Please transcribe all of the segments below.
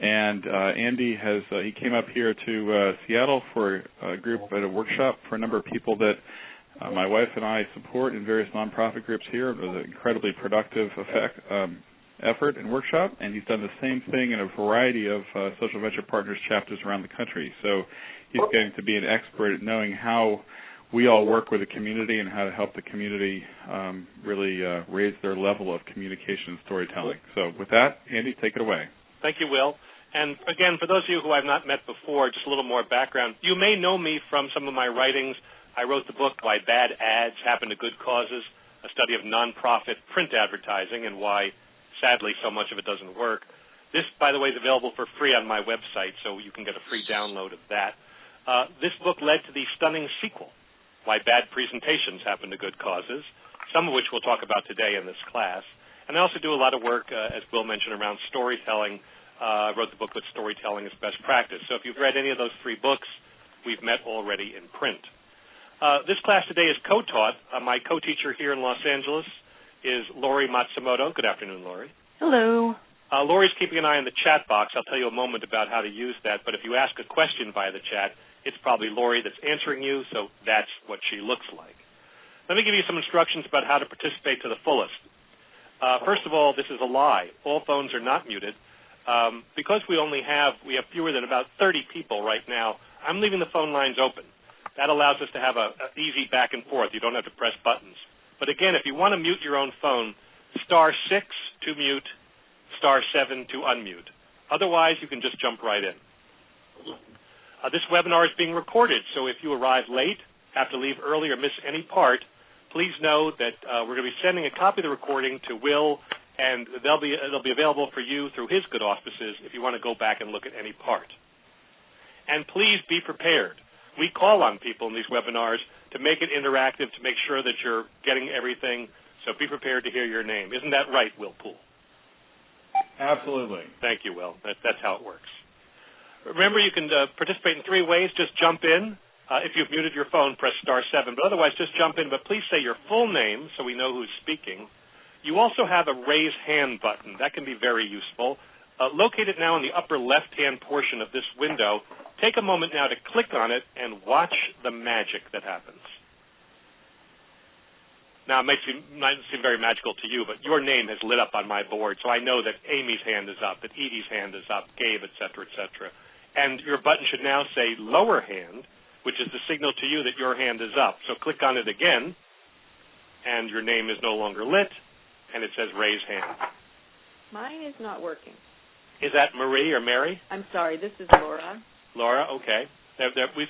And Andy he came up here to Seattle for a group at a workshop for a number of people that my wife and I support in various nonprofit groups here. It was an incredibly productive effort and workshop, and he's done the same thing in a variety of social venture partners chapters around the country. So he's getting to be an expert at knowing how we all work with the community and how to help the community really raise their level of communication and storytelling. So with that, Andy, take it away. Thank you, Will. And again, for those of you who I've not met before, just a little more background. You may know me from some of my writings. I wrote the book, Why Bad Ads Happen to Good Causes, a study of nonprofit print advertising and why, sadly, so much of it doesn't work. This, by the way, is available for free on my website, so you can get a free download of that. This book led to the stunning sequel, Why Bad Presentations Happen to Good Causes, some of which we'll talk about today in this class. And I also do a lot of work, as Will mentioned, around storytelling. I wrote the book with Storytelling as Best Practice. So if you've read any of those three books, we've met already in print. This class today is co-taught. My co-teacher here in Los Angeles is Lori Matsumoto. Good afternoon, Lori. Hello. Lori's keeping an eye on the chat box. I'll tell you a moment about how to use that. But if you ask a question via the chat, it's probably Lori that's answering you, so that's what she looks like. Let me give you some instructions about how to participate to the fullest. First of all, this is a lie. All phones are not muted. Because we have fewer than about 30 people right now, I'm leaving the phone lines open. That allows us to have an easy back and forth. You don't have to press buttons. But again, if you want to mute your own phone, *6 to mute, *7 to unmute. Otherwise, you can just jump right in. This webinar is being recorded, so if you arrive late, have to leave early, or miss any part, please know that we're going to be sending a copy of the recording to Will, and it'll be available for you through his good auspices if you want to go back and look at any part. And please be prepared. We call on people in these webinars to make it interactive, to make sure that you're getting everything, so be prepared to hear your name. Isn't that right, Will Poole? Absolutely. Thank you, Will. That's how it works. Remember, you can participate in three ways. Just jump in. If you've muted your phone, press *7, but otherwise just jump in. But please say your full name so we know who's speaking. You also have a raise hand button. That can be very useful. Located now in the upper left-hand portion of this window. Take a moment now to click on it and watch the magic that happens. Now, it might seem very magical to you, but your name has lit up on my board, so I know that Amy's hand is up, that Edie's hand is up, Gabe, et cetera, et cetera. And your button should now say lower hand, which is the signal to you that your hand is up. So click on it again, and your name is no longer lit, and it says raise hand. Mine is not working. Is that Marie or Mary? I'm sorry, this is Laura. Laura, okay.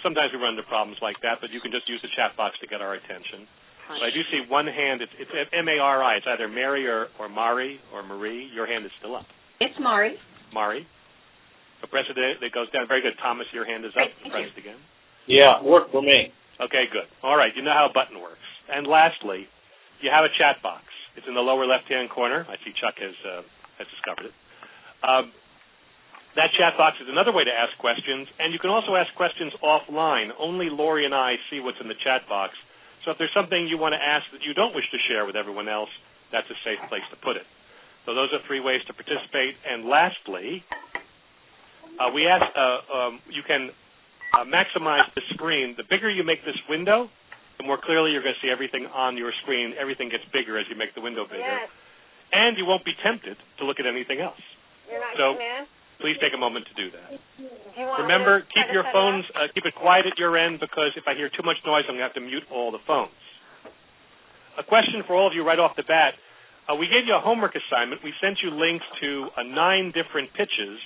Sometimes we run into problems like that, but you can just use the chat box to get our attention. But I do see one hand. It's M-A-R-I. It's either Mary or Mari or Marie. Your hand is still up. It's Mari. Mari. So press it. It goes down. Very good. Thomas, your hand is up. Press it again. Yeah, worked for me. Okay, good. All right, you know how a button works. And lastly, you have a chat box. It's in the lower left-hand corner. I see Chuck has discovered it. That chat box is another way to ask questions, and you can also ask questions offline. Only Lori and I see what's in the chat box. So if there's something you want to ask that you don't wish to share with everyone else, that's a safe place to put it. So those are three ways to participate. And lastly, we ask you can maximize the screen. The bigger you make this window, the more clearly you're going to see everything on your screen. Everything gets bigger as you make the window bigger. Yes. And you won't be tempted to look at anything else. You're not so man? Please take a moment to do that. Remember, keep your phones, keep it quiet at your end, because if I hear too much noise, I'm going to have to mute all the phones. A question for all of you right off the bat. We gave you a homework assignment. We sent you links to 9 different pitches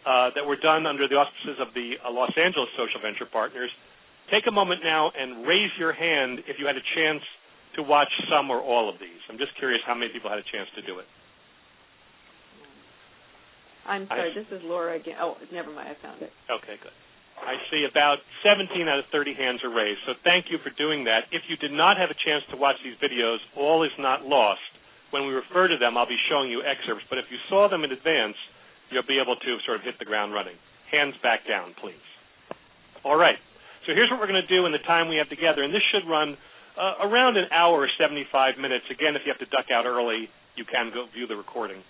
that were done under the auspices of the Los Angeles Social Venture Partners. Take a moment now and raise your hand if you had a chance to watch some or all of these. I'm just curious how many people had a chance to do it. I'm sorry, this is Laura again. Oh, never mind, I found it. Okay, good. I see about 17 out of 30 hands are raised, so thank you for doing that. If you did not have a chance to watch these videos, all is not lost. When we refer to them, I'll be showing you excerpts, but if you saw them in advance, you'll be able to sort of hit the ground running. Hands back down, please. All right, so here's what we're going to do in the time we have together, and this should run around an hour or 75 minutes. Again, if you have to duck out early, you can go view the recording.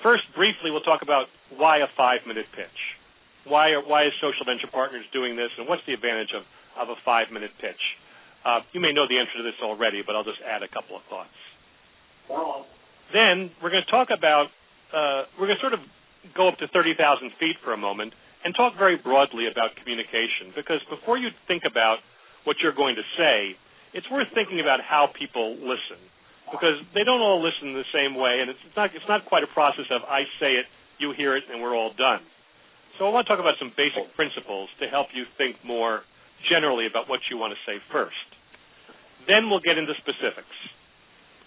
First, briefly, we'll talk about why a 5-minute pitch. Why is Social Venture Partners doing this, and what's the advantage of a 5-minute pitch? You may know the answer to this already, but I'll just add a couple of thoughts. Then we're going to talk about, we're going to sort of go up to 30,000 feet for a moment and talk very broadly about communication, because before you think about what you're going to say, it's worth thinking about how people listen, because they don't all listen the same way, and it's not quite a process of I say it, you hear it, and we're all done. So I want to talk about some basic principles to help you think more generally about what you want to say first. Then we'll get into specifics.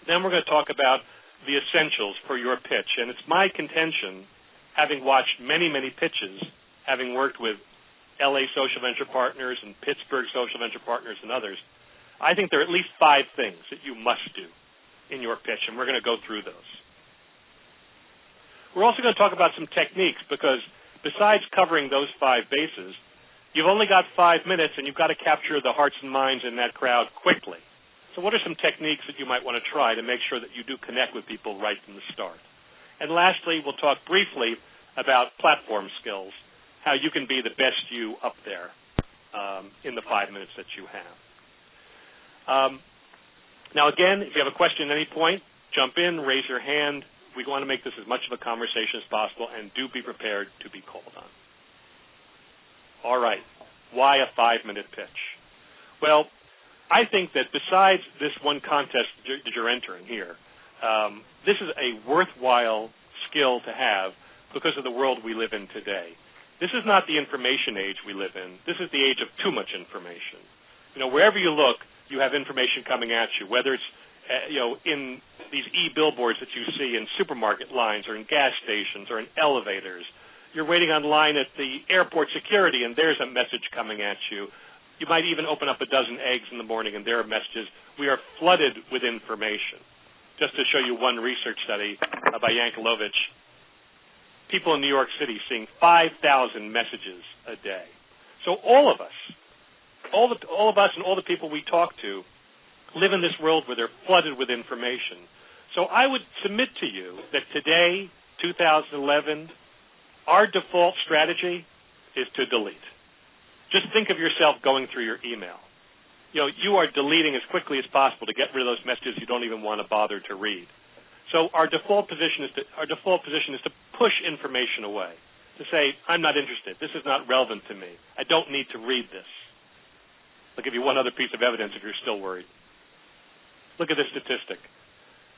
Then we're going to talk about the essentials for your pitch, and it's my contention, having watched many, many pitches, having worked with LA Social Venture Partners and Pittsburgh Social Venture Partners and others, I think there are at least 5 things that you must do in your pitch, and we're going to go through those. We're also going to talk about some techniques, because besides covering those 5 bases, you've only got 5 minutes, and you've got to capture the hearts and minds in that crowd quickly. So what are some techniques that you might want to try to make sure that you do connect with people right from the start? And lastly, we'll talk briefly about platform skills, how you can be the best you up there in the 5 minutes that you have. Now, again, if you have a question at any point, jump in, raise your hand. We want to make this as much of a conversation as possible, and do be prepared to be called on. All right, why a 5-minute pitch? Well, I think that besides this one contest that you're entering here, this is a worthwhile skill to have because of the world we live in today. This is not the information age we live in. This is the age of too much information. You know, wherever you look, you have information coming at you, whether it's in these e-billboards that you see in supermarket lines or in gas stations or in elevators. You're waiting online at the airport security, and there's a message coming at you. You might even open up a dozen eggs in the morning, and there are messages. We are flooded with information. Just to show you one research study by Yankelovich, people in New York City seeing 5,000 messages a day. So all of us and all the people we talk to live in this world where they're flooded with information. So I would submit to you that today, 2011, our default strategy is to delete. Just think of yourself going through your email. You know, you are deleting as quickly as possible to get rid of those messages you don't even want to bother to read. So our default position is to push information away, to say, I'm not interested. This is not relevant to me. I don't need to read this. I'll give you one other piece of evidence if you're still worried. Look at this statistic.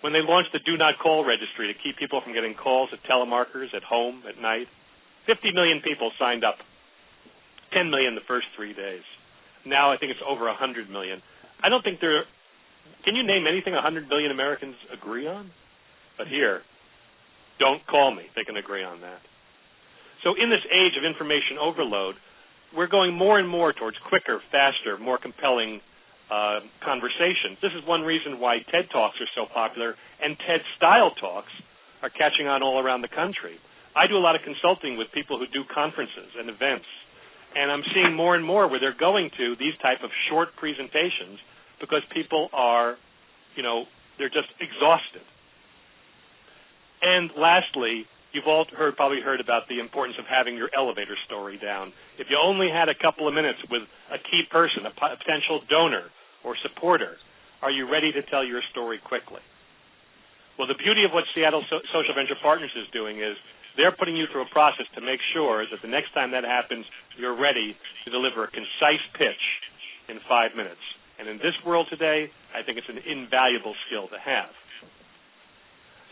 When they launched the Do Not Call registry to keep people from getting calls at telemarketers at home at night, 50 million people signed up. 10 million the first 3 days. Now I think it's over 100 million. I don't think can you name anything 100 million Americans agree on? But here, don't call me. They can agree on that. So in this age of information overload, we're going more and more towards quicker, faster, more compelling conversations. This is one reason why TED Talks are so popular, and TED-style talks are catching on all around the country. I do a lot of consulting with people who do conferences and events, and I'm seeing more and more where they're going to these type of short presentations because people are, they're just exhausted. And lastly, you've all probably heard about the importance of having your elevator story down. If you only had a couple of minutes with a key person, a potential donor or supporter, are you ready to tell your story quickly? Well, the beauty of what Seattle Social Venture Partners is doing is they're putting you through a process to make sure that the next time that happens, you're ready to deliver a concise pitch in 5 minutes. And in this world today, I think it's an invaluable skill to have.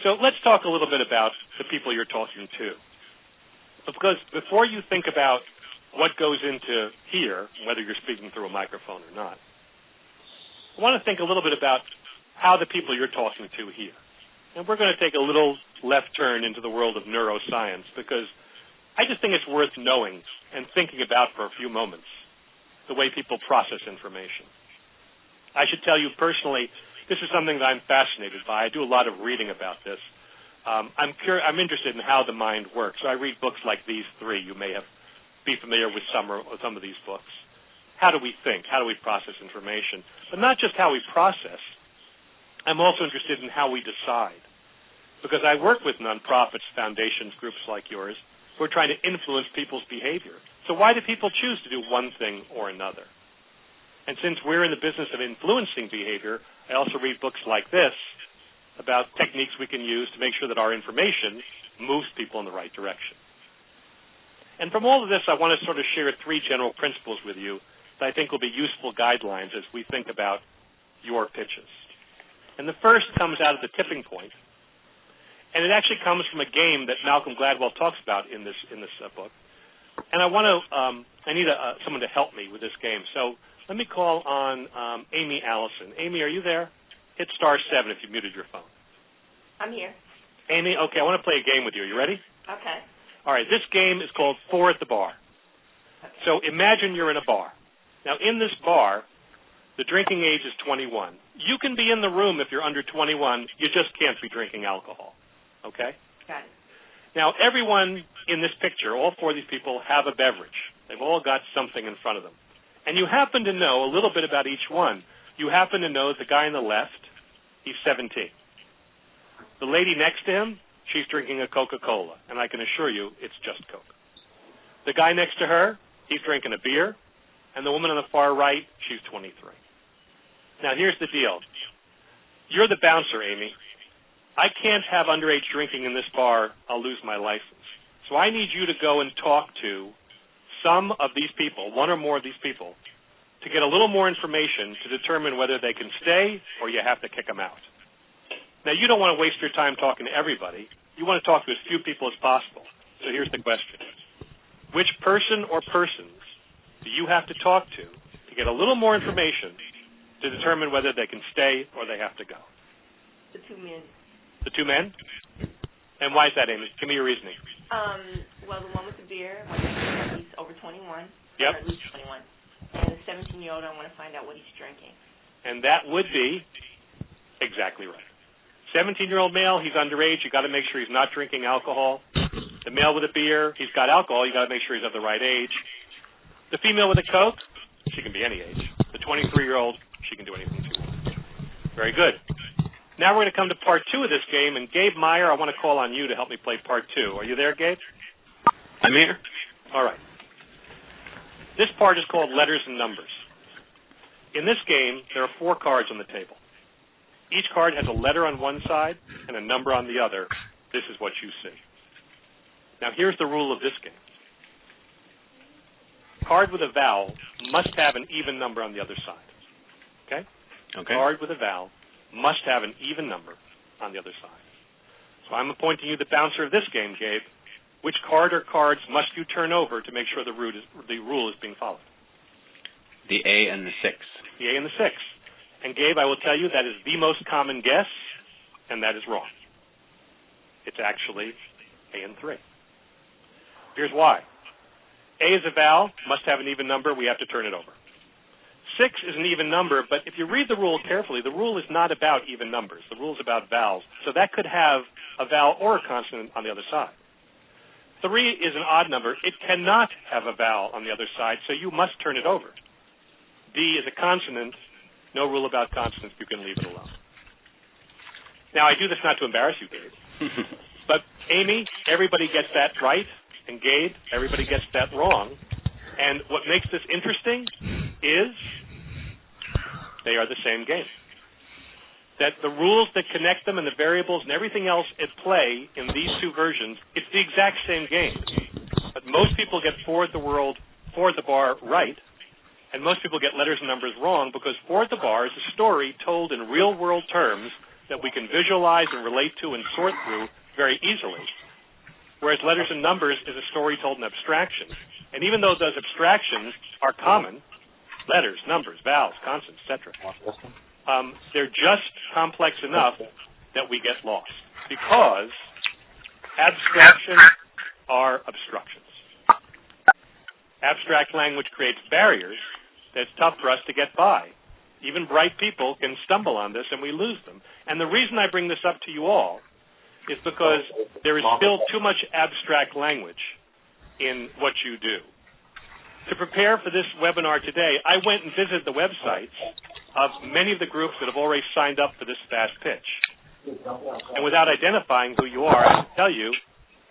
So let's talk a little bit about the people you're talking to. Because before you think about what goes into here, whether you're speaking through a microphone or not, I want to think a little bit about how the people you're talking to hear. And we're going to take a little left turn into the world of neuroscience because I just think it's worth knowing and thinking about for a few moments the way people process information. I should tell you personally, this is something that I'm fascinated by. I do a lot of reading about this. I'm interested in how the mind works. So I read books like these three. You may be familiar with some of these books. How do we think? How do we process information? But not just how we process. I'm also interested in how we decide. because I work with nonprofits, foundations, groups like yours who are trying to influence people's behavior. So why do people choose to do one thing or another? And since we're in the business of influencing behavior, I also read books like this about techniques we can use to make sure that our information moves people in the right direction. And from all of this, I want to sort of share 3 general principles with you that I think will be useful guidelines as we think about your pitches. And the first comes out of the tipping point, and it actually comes from a game that Malcolm Gladwell talks about in this book. And I need someone to help me with this game. So let me call on Amy Allison. Amy, are you there? Hit *7 if you muted your phone. I'm here. Amy, okay, I want to play a game with you. Are you ready? Okay. All right, this game is called 4 at the Bar. Okay. So imagine you're in a bar. Now, in this bar, the drinking age is 21. You can be in the room if you're under 21. You just can't be drinking alcohol. Okay? Got it. Now, everyone in this picture, all 4 of these people, have a beverage. They've all got something in front of them. And you happen to know a little bit about each one. You happen to know that the guy on the left, he's 17. The lady next to him, she's drinking a Coca-Cola, and I can assure you it's just Coke. The guy next to her, he's drinking a beer, and the woman on the far right, she's 23. Now, here's the deal. You're the bouncer, Amy. I can't have underage drinking in this bar. I'll lose my license. So I need you to go and talk to some of these people, one or more of these people, to get a little more information to determine whether they can stay or you have to kick them out. Now, you don't want to waste your time talking to everybody. You want to talk to as few people as possible. So here's the question. Which person or persons do you have to talk to get a little more information to determine whether they can stay or they have to go? The 2 men. The 2 men? And why is that, Amy? Give me your reasoning. Well, the one with the beer, he's over 21. Yep. Or at least 21. And the 17-year-old, I want to find out what he's drinking. And that would be exactly right. 17-year-old male, he's underage. You got to make sure he's not drinking alcohol. The male with a beer, he's got alcohol. You got to make sure he's of the right age. The female with a Coke, she can be any age. The 23-year-old, she can do anything she wants. Very good. Now we're going to come to part 2 of this game, and Gabe Meyer, I want to call on you to help me play part 2. Are you there, Gabe? I'm here. All right. This part is called letters and numbers. In this game, there are 4 cards on the table. Each card has a letter on one side and a number on the other. This is what you see. Now, here's the rule of this game. Card with a vowel must have an even number on the other side. Okay? Okay. Card with a vowel must have an even number on the other side. So I'm appointing you the bouncer of this game, Gabe. Which card or cards must you turn over to make sure the rule is being followed? The A and the 6. The A and the 6. And, Gabe, I will tell you that is the most common guess, and that is wrong. It's actually A and 3. Here's why. A is a vowel, must have an even number, we have to turn it over. 6 is an even number, but if you read the rule carefully, the rule is not about even numbers. The rule is about vowels. So that could have a vowel or a consonant on the other side. 3 is an odd number. It cannot have a vowel on the other side, so you must turn it over. D is a consonant. No rule about consonants. You can leave it alone. Now, I do this not to embarrass you, Gabe. But, Amy, everybody gets that right. And, Gabe, everybody gets that wrong. And what makes this interesting is they are the same game. That the rules that connect them and the variables and everything else at play in these 2 versions, it's the exact same game. But most people get 4 at the bar right, and most people get letters and numbers wrong because 4 at the bar is a story told in real-world terms that we can visualize and relate to and sort through very easily, whereas letters and numbers is a story told in abstraction. And even though those abstractions are common, letters, numbers, vowels, consonants, etc., they're just complex enough that we get lost because abstractions are obstructions. Abstract language creates barriers that's tough for us to get by. Even bright people can stumble on this and we lose them. And the reason I bring this up to you all is because there is still too much abstract language in what you do. To prepare for this webinar today, I went and visited the websites of many of the groups that have already signed up for this fast pitch. And without identifying who you are, I can tell you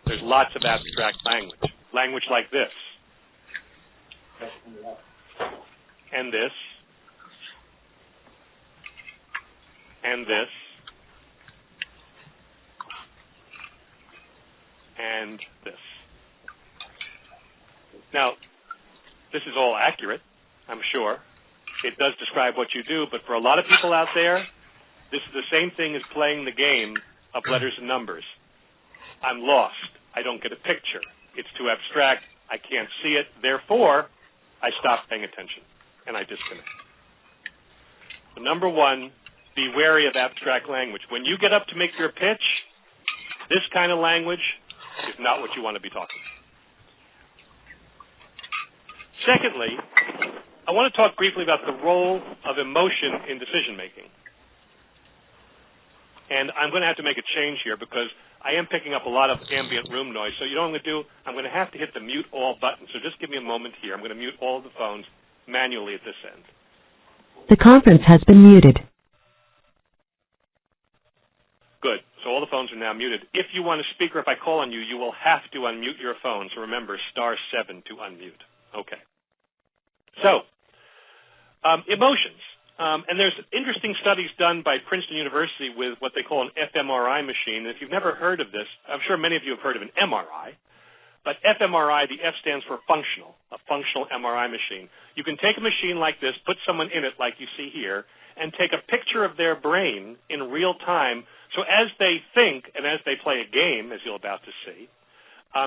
there's lots of abstract language. Language like this. And this. And this. And this. Now, this is all accurate, I'm sure. It does describe what you do, but for a lot of people out there, this is the same thing as playing the game of letters and numbers. I'm lost. I don't get a picture. It's too abstract. I can't see it. Therefore, I stop paying attention, and I disconnect. So number one, be wary of abstract language. When you get up to make your pitch, this kind of language is not what you want to be talking. Secondly, I want to talk briefly about the role of emotion in decision-making. And I'm going to have to make a change here because I am picking up a lot of ambient room noise. So you know what I'm going to do? I'm going to have to hit the mute all button. So just give me a moment here. I'm going to mute all of the phones manually at this end. The conference has been muted. Good. So all the phones are now muted. If you want a speaker, if I call on you, you will have to unmute your phone. So remember, *7 to unmute. Okay. So, emotions. And there's interesting studies done by Princeton University with what they call an fMRI machine. And if you've never heard of this, I'm sure many of you have heard of an MRI. But fMRI, the F stands for functional, a functional MRI machine. You can take a machine like this, put someone in it like you see here, and take a picture of their brain in real time. So as they think and as they play a game, as you're about to see,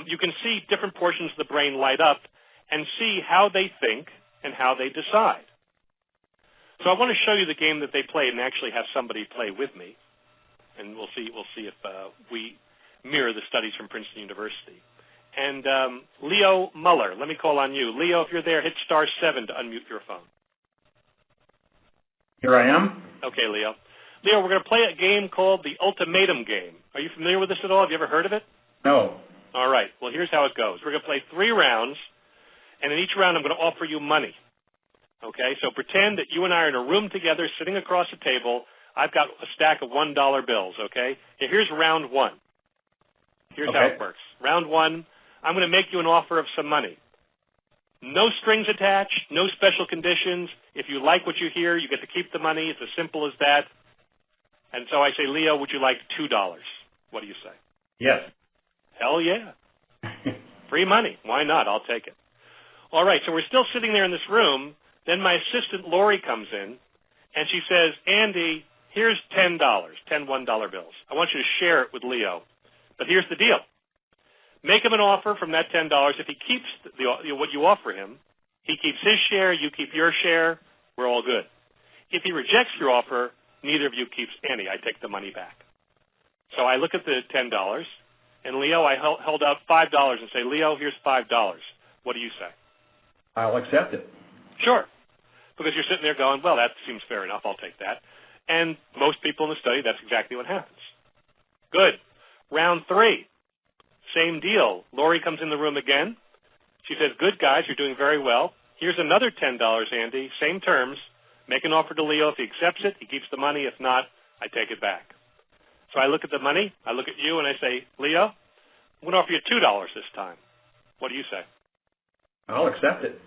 you can see different portions of the brain light up and see how they think and how they decide. So I want to show you the game that they play and actually have somebody play with me. And we'll see if we mirror the studies from Princeton University. And Leo Muller, let me call on you. Leo, if you're there, hit *7 to unmute your phone. Here I am. Okay, Leo. Leo, we're going to play a game called the Ultimatum Game. Are you familiar with this at all? Have you ever heard of it? No. All right. Well, here's how it goes. We're going to play 3 rounds, and in each round I'm going to offer you money. Okay, so pretend that you and I are in a room together, sitting across a table. I've got a stack of $1 bills, okay? Here's round 1. Here's how it works. Round 1, I'm going to make you an offer of some money. No strings attached, no special conditions. If you like what you hear, you get to keep the money. It's as simple as that. And so I say, Leo, would you like $2? What do you say? Yes. Hell yeah. Free money. Why not? I'll take it. All right, so we're still sitting there in this room. Then my assistant, Lori, comes in, and she says, Andy, here's $10, 10 $1 bills. I want you to share it with Leo. But here's the deal. Make him an offer from that $10. If he keeps what you offer him, he keeps his share, you keep your share, we're all good. If he rejects your offer, neither of you keeps any. I take the money back. So I look at the $10, and Leo, I held out $5 and say, Leo, here's $5. What do you say? I'll accept it. Sure. Because you're sitting there going, well, that seems fair enough. I'll take that. And most people in the study, that's exactly what happens. Good. Round 3. Same deal. Lori comes in the room again. She says, good, guys, you're doing very well. Here's another $10, Andy. Same terms. Make an offer to Leo. If he accepts it, he keeps the money. If not, I take it back. So I look at the money. I look at you, and I say, Leo, I'm going to offer you $2 this time. What do you say? I'll accept it.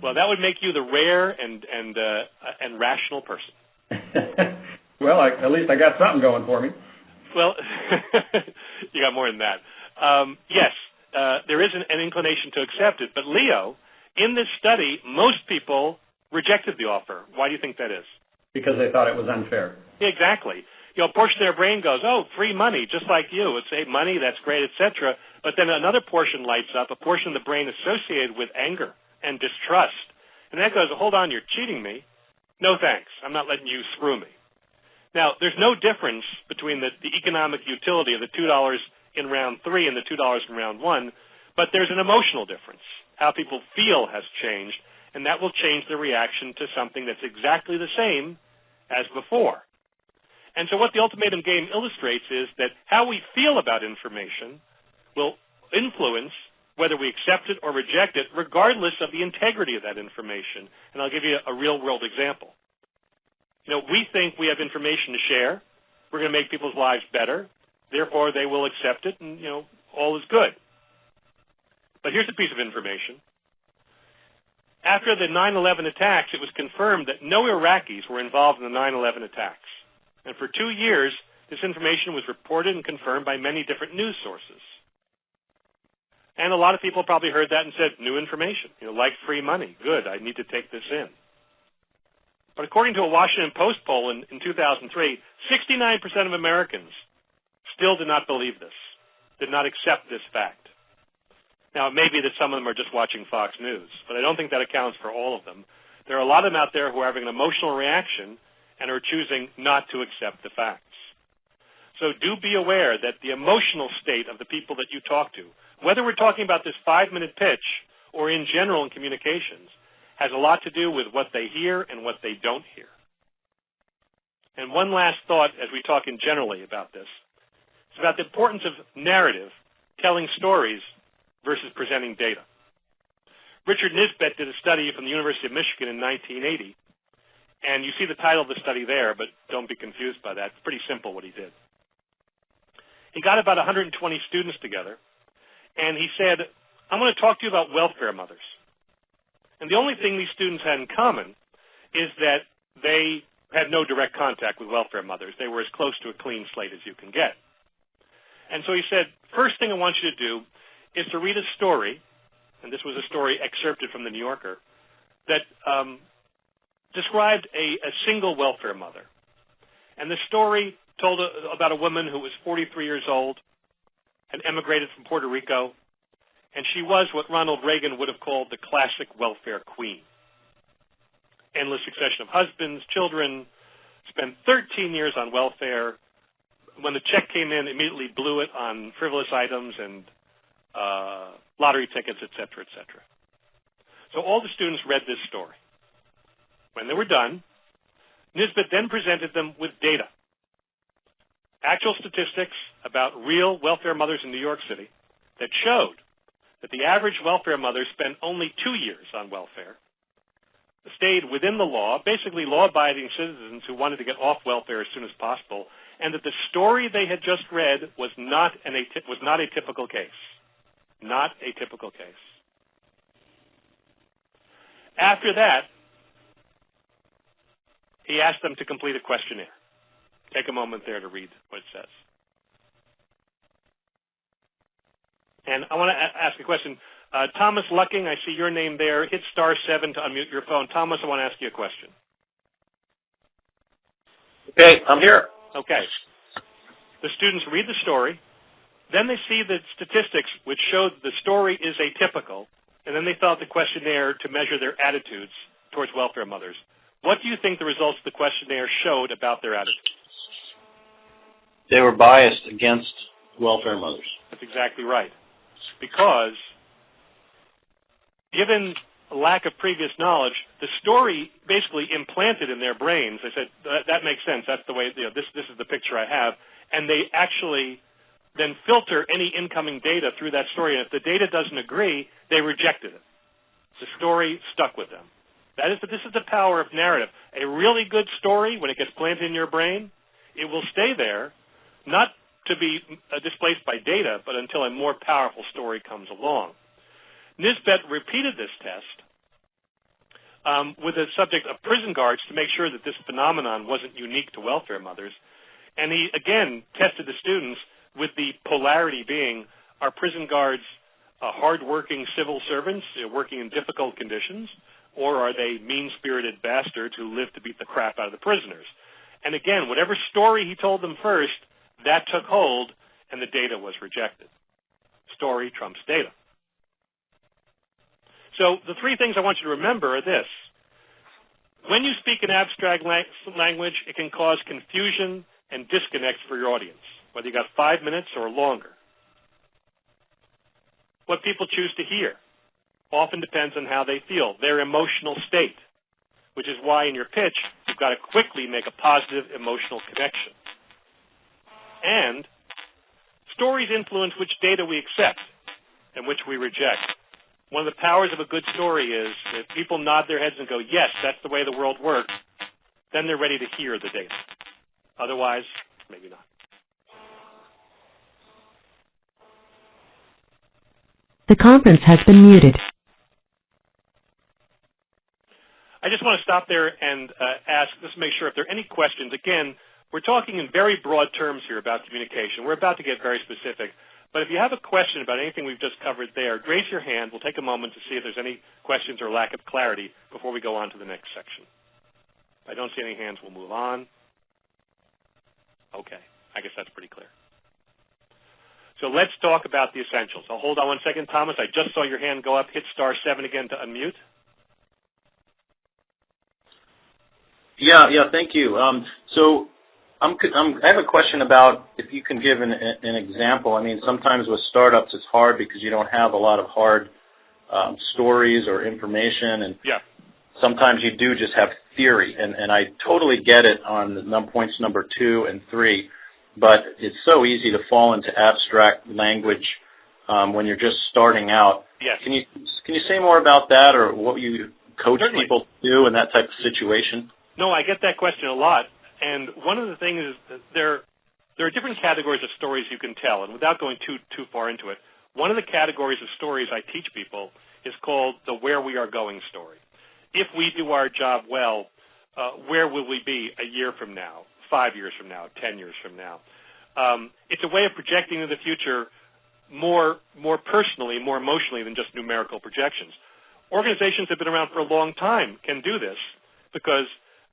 Well, that would make you the rare and rational person. Well, at least I got something going for me. Well, you got more than that. Yes, there is an inclination to accept it. But Leo, in this study, most people rejected the offer. Why do you think that is? Because they thought it was unfair. Yeah, exactly. You know, a portion of their brain goes, oh, free money, just like you. It's hey, money, that's great, etc. But then another portion lights up, a portion of the brain associated with anger and distrust. And that goes, hold on, you're cheating me. No thanks. I'm not letting you screw me. Now, there's no difference between the economic utility of the $2 in round 3 and the $2 in round 1, but there's an emotional difference. How people feel has changed, and that will change the reaction to something that's exactly the same as before. And so what the ultimatum game illustrates is that how we feel about information will influence whether we accept it or reject it, regardless of the integrity of that information. And I'll give you a real-world example. You know, we think we have information to share. we're going to make people's lives better, therefore they will accept it, and, all is good. But here's a piece of information. After the 9/11 attacks, it was confirmed that no Iraqis were involved in the 9/11 attacks. And for 2 years, this information was reported and confirmed by many different news sources. And a lot of people probably heard that and said, new information, like free money. Good, I need to take this in. But according to a Washington Post poll in 2003, 69% of Americans still did not believe this, did not accept this fact. Now, it may be that some of them are just watching Fox News, but I don't think that accounts for all of them. There are a lot of them out there who are having an emotional reaction and are choosing not to accept the facts. So do be aware that the emotional state of the people that you talk to, whether we're talking about this 5-minute pitch or in general in communications, has a lot to do with what they hear and what they don't hear. And one last thought as we talk in generally about this. It's about the importance of narrative, telling stories, versus presenting data. Richard Nisbett did a study from the University of Michigan in 1980, and you see the title of the study there, but don't be confused by that. It's pretty simple what he did. He got about 120 students together, and he said, I'm going to talk to you about welfare mothers. And the only thing these students had in common is that they had no direct contact with welfare mothers. They were as close to a clean slate as you can get. And so he said, first thing I want you to do is to read a story, and this was a story excerpted from the New Yorker, that described a single welfare mother. And the story told about a woman who was 43 years old, had emigrated from Puerto Rico, and she was what Ronald Reagan would have called the classic welfare queen. Endless succession of husbands, children, spent 13 years on welfare. When the check came in, immediately blew it on frivolous items and lottery tickets, et cetera, et cetera. So all the students read this story. When they were done, Nisbett then presented them with data, actual statistics about real welfare mothers in New York City that showed that the average welfare mother spent only 2 years on welfare, stayed within the law, basically law-abiding citizens who wanted to get off welfare as soon as possible, and that the story they had just read was not a typical case. Not a typical case. After that, he asked them to complete a questionnaire. Take a moment there to read what it says. And I want to ask a question. Thomas Lucking, I see your name there. Hit *7 to unmute your phone. Thomas, I want to ask you a question. Okay, I'm here. Okay. The students read the story. Then they see the statistics which showed the story is atypical, and then they fill out the questionnaire to measure their attitudes towards welfare mothers. What do you think the results of the questionnaire showed about their attitudes? They were biased against welfare mothers. That's exactly right. Because given a lack of previous knowledge, the story basically implanted in their brains. They said, that makes sense. That's the way, this is the picture I have. And they actually then filter any incoming data through that story. And if the data doesn't agree, they rejected it. The story stuck with them. This is the power of narrative. A really good story, when it gets planted in your brain, it will stay there, not to be displaced by data, but until a more powerful story comes along. Nisbett repeated this test with the subject of prison guards to make sure that this phenomenon wasn't unique to welfare mothers. And he, again, tested the students with the polarity being, are prison guards hard-working civil servants working in difficult conditions, or are they mean-spirited bastards who live to beat the crap out of the prisoners? And again, whatever story he told them first, that took hold, and the data was rejected. Story trumps data. So the three things I want you to remember are this. When you speak in abstract language, it can cause confusion and disconnect for your audience, whether you got 5 minutes or longer. What people choose to hear often depends on how they feel, their emotional state, which is why in your pitch, you've got to quickly make a positive emotional connection. And stories influence which data we accept and which we reject. One of the powers of a good story is if people nod their heads and go, yes, that's the way the world works, then they're ready to hear the data. Otherwise, maybe not. The conference has been muted. I just want to stop there and ask, just make sure if there are any questions. Again, we're talking in very broad terms here about communication. We're about to get very specific. But if you have a question about anything we've just covered there, raise your hand. We'll take a moment to see if there's any questions or lack of clarity before we go on to the next section. If I don't see any hands, we'll move on. Okay. I guess that's pretty clear. So let's talk about the essentials. I'll hold on one second, Thomas. I just saw your hand go up. Hit *7 again to unmute. Yeah, thank you. So I have a question about if you can give an example. I mean, sometimes with startups it's hard because you don't have a lot of hard stories or information, and sometimes you do just have theory. And I totally get it on the points number 2 and 3, but it's so easy to fall into abstract language when you're just starting out. Yes. Can you say more about that, or what you coach Certainly. people to do in that type of situation? No, I get that question a lot. And one of the things is that there are different categories of stories you can tell. And without going too far into it, one of the categories of stories I teach people is called the where we are going story. If we do our job well, where will we be a year from now, 5 years from now, 10 years from now? It's a way of projecting into the future more personally, more emotionally than just numerical projections. Organizations that have been around for a long time can do this because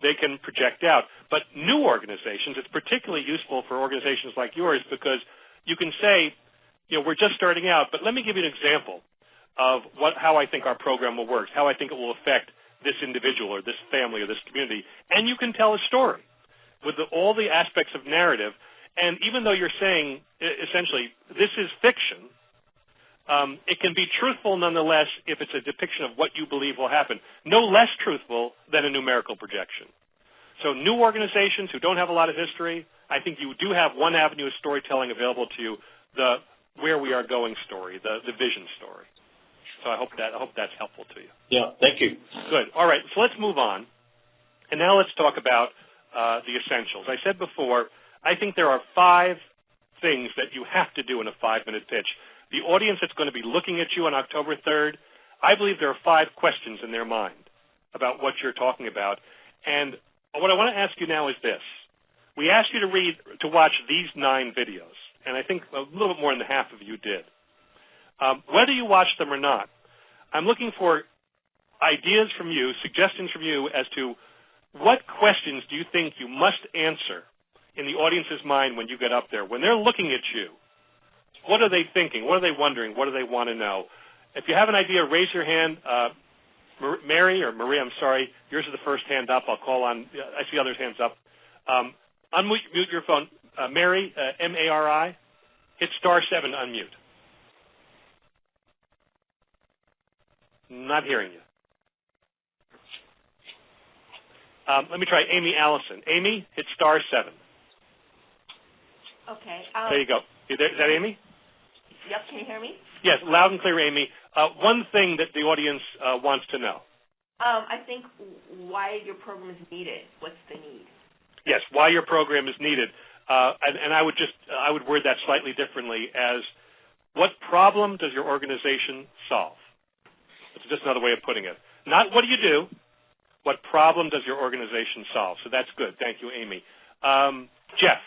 they can project out. But new organizations, it's particularly useful for organizations like yours because you can say, we're just starting out, but let me give you an example of how I think our program will work, how I think it will affect this individual or this family or this community. And you can tell a story with all the aspects of narrative. And even though you're saying, essentially, this is fiction, it can be truthful nonetheless if it's a depiction of what you believe will happen. No less truthful than a numerical projection. So new organizations who don't have a lot of history, I think you do have one avenue of storytelling available to you, the where we are going story, the vision story. So I hope that's helpful to you. Yeah, thank you. Good. All right, so let's move on. And now let's talk about the essentials. I said before, I think there are 5 things that you have to do in a 5-minute pitch. The audience that's going to be looking at you on October 3rd, I believe there are 5 questions in their mind about what you're talking about. And what I want to ask you now is this. We asked you to watch these 9 videos, and I think a little bit more than half of you did. Whether you watch them or not, I'm looking for ideas from you, suggestions from you as to what questions do you think you must answer in the audience's mind when you get up there. When they're looking at you, what are they thinking? What are they wondering? What do they want to know? If you have an idea, raise your hand. Mary or Maria, I'm sorry, yours is the first hand up. I'll call on. I see others' hands up. Unmute your phone. Mary, M-A-R-I. Hit *7 to unmute. Not hearing you. Let me try Amy Allison. Amy, hit *7. Okay. There you go. Is that Amy? Yep. Can you hear me? Yes, loud and clear, Amy. One thing that the audience wants to know. I think why your program is needed. What's the need? Yes, why your program is needed. And I would word that slightly differently as, what problem does your organization solve? It's just another way of putting it. Not what do you do, what problem does your organization solve? So that's good. Thank you, Amy. Jeff,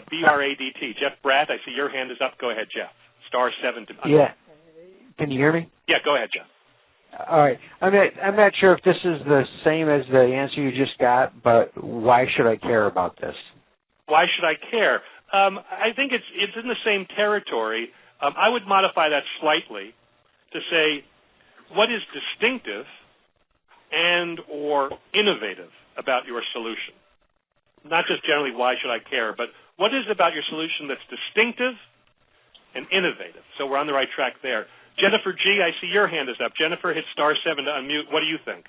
B-R-A-D-T. Jeff Bratt, I see your hand is up. Go ahead, Jeff. *7 to unmute. Yeah. Can you hear me? Yeah, go ahead, Jeff. All right. I'm not sure if this is the same as the answer you just got, but why should I care about this? Why should I care? I think it's in the same territory. I would modify that slightly to say, what is distinctive and or innovative about your solution? Not just generally, why should I care, but what is it about your solution that's distinctive and innovative? So we're on the right track there. Jennifer G., I see your hand is up. Jennifer, hit *7 to unmute. What do you think?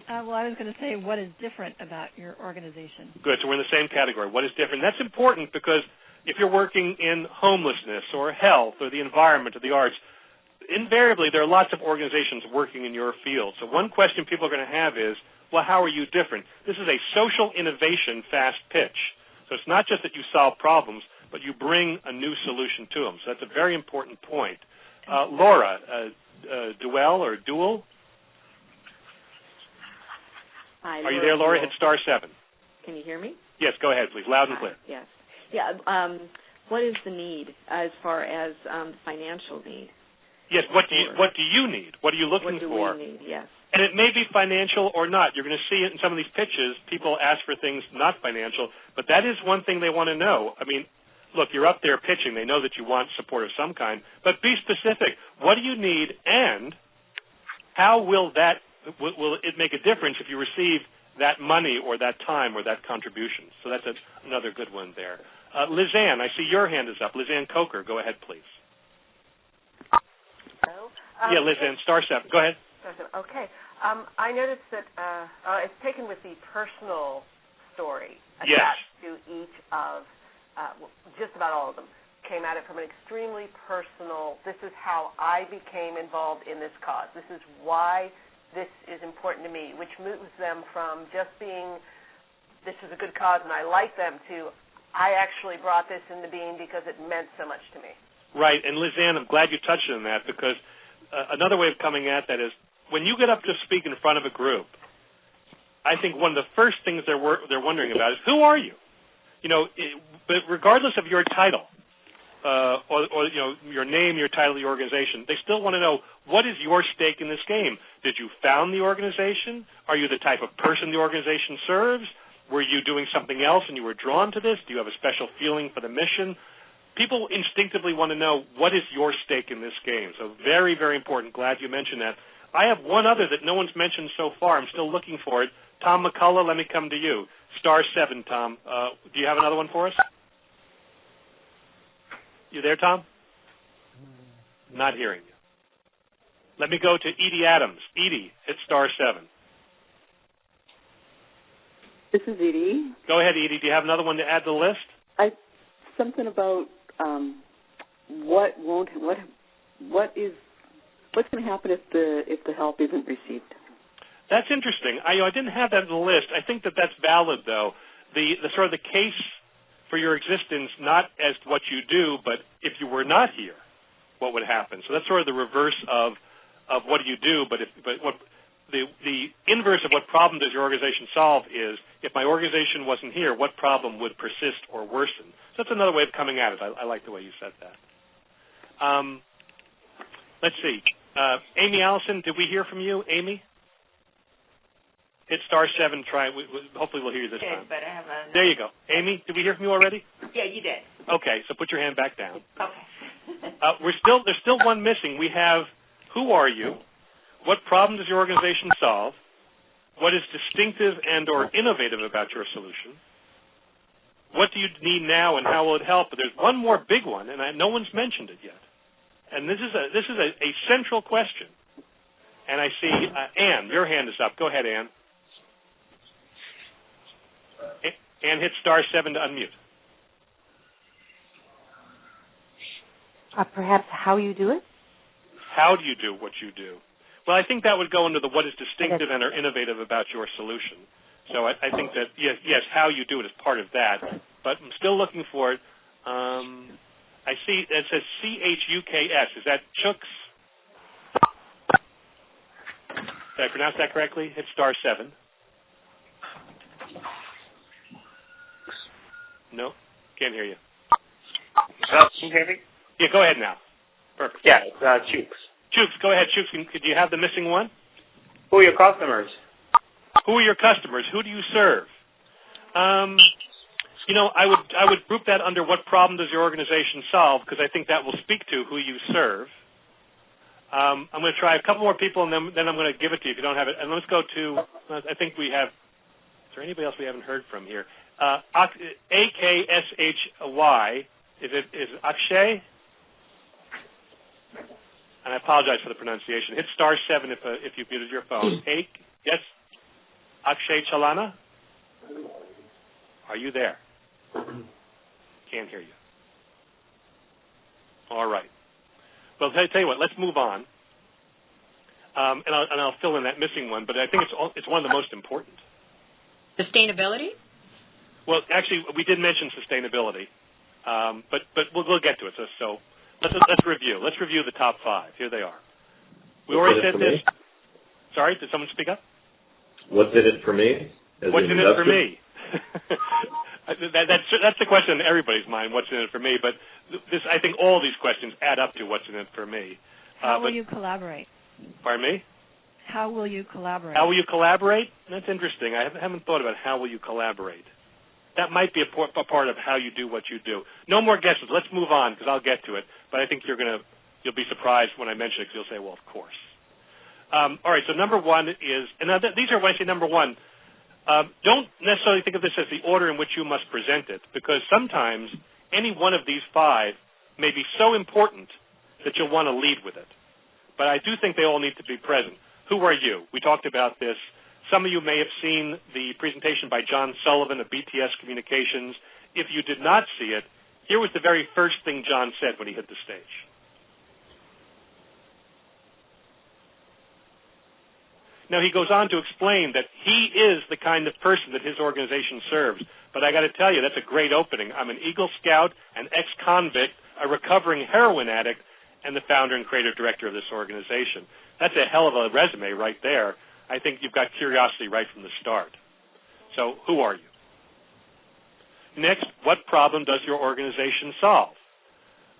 Well, I was going to say, what is different about your organization? Good. So we're in the same category. What is different? That's important because if you're working in homelessness or health or the environment or the arts, invariably there are lots of organizations working in your field. So one question people are going to have is, well, how are you different? This is a social innovation fast pitch. So it's not just that you solve problems, but you bring a new solution to them. So that's a very important point. Laura, dual? Hi, are you there, Laura? Hit star 7. Can you hear me? Yes, go ahead, please. Loud and clear. Yes. Yeah. What is the need as far as financial need? Yes. What do you need? What are you looking for? What do we need? Yes. And it may be financial or not. You're going to see it in some of these pitches. People ask for things not financial, but that is one thing they want to know. I mean, look, you're up there pitching. They know that you want support of some kind, but be specific. What do you need, and how will it make a difference if you receive that money or that time or that contribution? So that's another good one there. Lizanne, I see your hand is up. Lizanne Coker, go ahead, please. Hello? Yeah, Lizanne, star 7. Go ahead. Okay. I noticed that it's taken with the personal story attached to each of, just about all of them, came at it from an extremely personal, this is how I became involved in this cause. This is why this is important to me, which moves them from just being, this is a good cause and I like them, to I actually brought this into being because it meant so much to me. Right, and Lizanne, I'm glad you touched on that, because another way of coming at that is when you get up to speak in front of a group, I think one of the first things they're wondering about is, who are you? But regardless of your title or your name, your title, your organization, they still want to know, what is your stake in this game? Did you found the organization? Are you the type of person the organization serves? Were you doing something else and you were drawn to this? Do you have a special feeling for the mission? People instinctively want to know, what is your stake in this game? So very, very important. Glad you mentioned that. I have one other that no one's mentioned so far. I'm still looking for it. Tom McCullough, let me come to you. Star 7, Tom. Do you have another one for us? You there, Tom? Not hearing you. Let me go to Edie Adams. Edie, hit star 7. This is Edie. Go ahead, Edie. Do you have another one to add to the list? Something about what's going to happen if the help isn't received. That's interesting. I didn't have that on the list. I think that's valid, though. The sort of the case for your existence, not as what you do, but if you were not here, what would happen? So that's sort of the reverse of what do you do, but what the inverse of what problem does your organization solve is, if my organization wasn't here, what problem would persist or worsen? So that's another way of coming at it. I like the way you said that. Let's see. Amy Allison, did we hear from you? Amy? Hit star 7. Try. Hopefully we'll hear you this time. But I have there you go. Amy, did we hear from you already? Yeah, you did. Okay, so put your hand back down. Okay. There's still one missing. We have, who are you? What problem does your organization solve? What is distinctive and or innovative about your solution? What do you need now, and how will it help? But there's one more big one, and no one's mentioned it yet. And this is a central question. And I see Ann, your hand is up. Go ahead, Ann. Ann, hit star 7 to unmute. Perhaps how you do it? How do you do what you do? Well, I think that would go into the what is distinctive and or innovative about your solution. So I think that, yes, how you do it is part of that. But I'm still looking for it. I see it says CHUKS. Is that Chooks? Did I pronounce that correctly? Hit star 7. No? Can't hear you. Can you hear me? Yeah, go ahead now. Perfect. Yeah, it's Chooks. Chooks, go ahead. Chooks, could you have the missing one? Who are your customers? Who are your customers? Who do you serve? I would group that under what problem does your organization solve, because I think that will speak to who you serve. I'm going to try a couple more people, and then I'm going to give it to you if you don't have it. And let's go to, I think we have, is there anybody else we haven't heard from here? AKSHY, is it Akshay? And I apologize for the pronunciation. Hit star 7 if you've muted your phone. Yes? Akshay Chalana? Are you there? Can't hear you. All right. Well, I'll tell you what, let's move on. and I'll fill in that missing one, but I think it's one of the most important. Sustainability? Well, actually, we did mention sustainability, but we'll get to it. So let's review. Let's review the top 5. Here they are. We already said this. Sorry, did someone speak up? What's in it for me? What's in it for me? That's the question in everybody's mind. What's in it for me? But I think all these questions add up to what's in it for me. How will you collaborate? Pardon me? How will you collaborate? How will you collaborate? That's interesting. I haven't thought about how will you collaborate. That might be a part of how you do what you do. No more guesses. Let's move on because I'll get to it. But I think you'll be surprised when I mention it because you'll say, well, of course. All right, so number 1 is, and these are when I say number 1, don't necessarily think of this as the order in which you must present it, because sometimes any one of these 5 may be so important that you'll want to lead with it. But I do think they all need to be present. Who are you? We talked about this. Some of you may have seen the presentation by John Sullivan of BTS Communications. If you did not see it, here was the very first thing John said when he hit the stage. Now, he goes on to explain that he is the kind of person that his organization serves. But I got to tell you, that's a great opening. I'm an Eagle Scout, an ex-convict, a recovering heroin addict, and the founder and creative director of this organization. That's a hell of a resume right there. I think you've got curiosity right from the start. So, who are you? Next, what problem does your organization solve?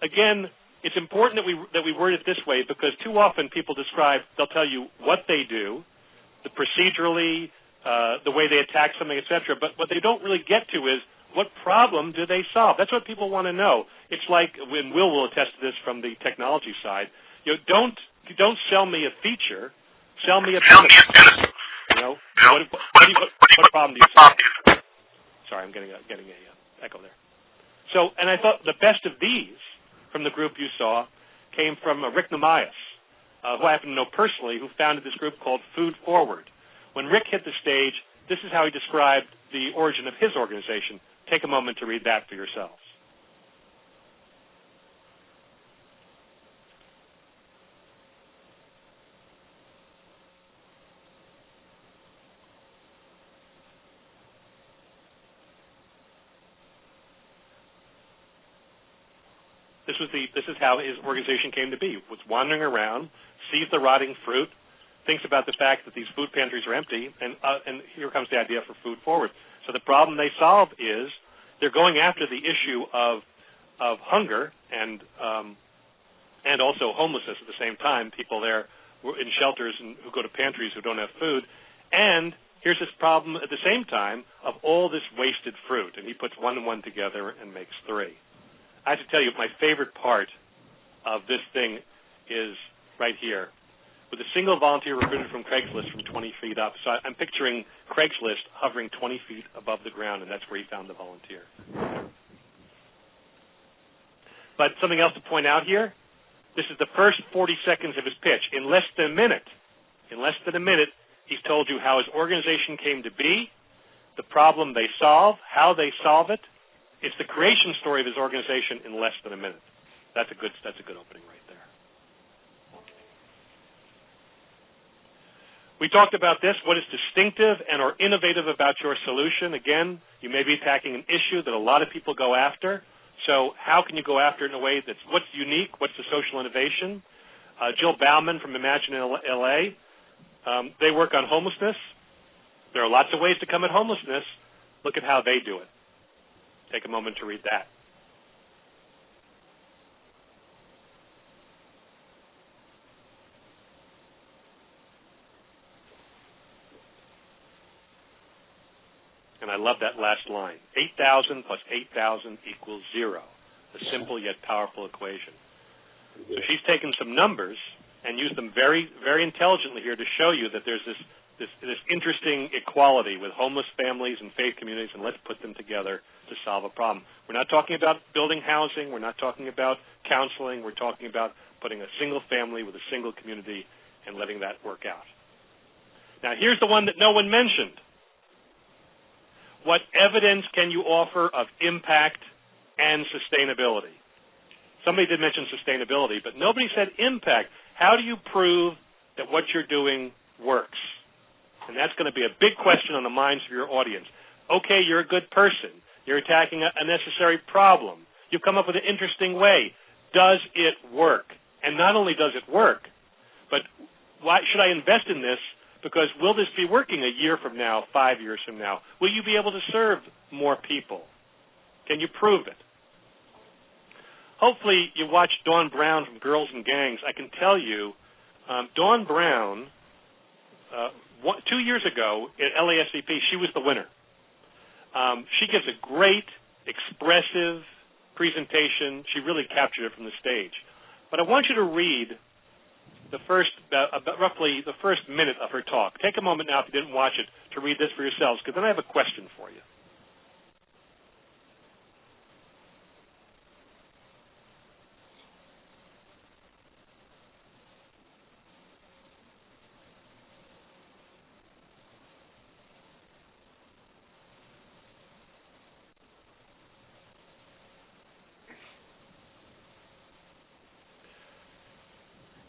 Again, it's important that we word it this way because too often people they'll tell you what they do, the procedurally, the way they attack something, etc. But what they don't really get to is what problem do they solve? That's what people want to know. It's like when Will attest to this from the technology side. Don't sell me a feature, sell me a benefit. What problem do you solve? Sorry, I'm getting a echo there. So, and I thought the best of these from the group you saw came from Rick Namias, who I happen to know personally, who founded this group called Food Forward. When Rick hit the stage, this is how he described the origin of his organization. Take a moment to read that for yourselves. This is how his organization came to be. Was wandering around, sees the rotting fruit, thinks about the fact that these food pantries are empty, and here comes the idea for Food Forward. So the problem they solve is they're going after the issue of hunger and also homelessness at the same time. People there in shelters and who go to pantries who don't have food, and here's this problem at the same time of all this wasted fruit, and he puts 1 and 1 together and makes 3. I have to tell you, my favorite part of this thing is right here, with a single volunteer recruited from Craigslist from 20 feet up. So I'm picturing Craigslist hovering 20 feet above the ground, and that's where he found the volunteer. But something else to point out here, this is the first 40 seconds of his pitch. In less than a minute, he's told you how his organization came to be, the problem they solve, how they solve it. It's the creation story of his organization in less than a minute. That's a good opening right there. We talked about this, what is distinctive and or innovative about your solution. Again, you may be attacking an issue that a lot of people go after. So how can you go after it in a way that's what's unique, what's the social innovation? Jill Bauman from Imagine LA, they work on homelessness. There are lots of ways to come at homelessness. Look at how they do it. Take a moment to read that. And I love that last line. 8,000 plus 8,000 equals 0. A simple yet powerful equation. So she's taken some numbers and used them very, very intelligently here to show you that there's this interesting equality with homeless families and faith communities, and let's put them together to solve a problem. We're not talking about building housing. We're not talking about counseling. We're talking about putting a single family with a single community and letting that work out. Now, here's the one that no one mentioned. What evidence can you offer of impact and sustainability? Somebody did mention sustainability, but nobody said impact. How do you prove that what you're doing works? And that's going to be a big question on the minds of your audience. Okay, you're a good person. You're attacking a necessary problem. You've come up with an interesting way. Does it work? And not only does it work, but why should I invest in this? Because will this be working a year from now, 5 years from now? Will you be able to serve more people? Can you prove it? Hopefully you watched Dawn Brown from Girls and Gangs. I can tell you, Dawn Brown, 2 years ago at LASVP, she was the winner. She gives a great, expressive presentation. She really captured it from the stage. But I want you to read the first, roughly the first minute of her talk. Take a moment now, if you didn't watch it, to read this for yourselves, because then I have a question for you.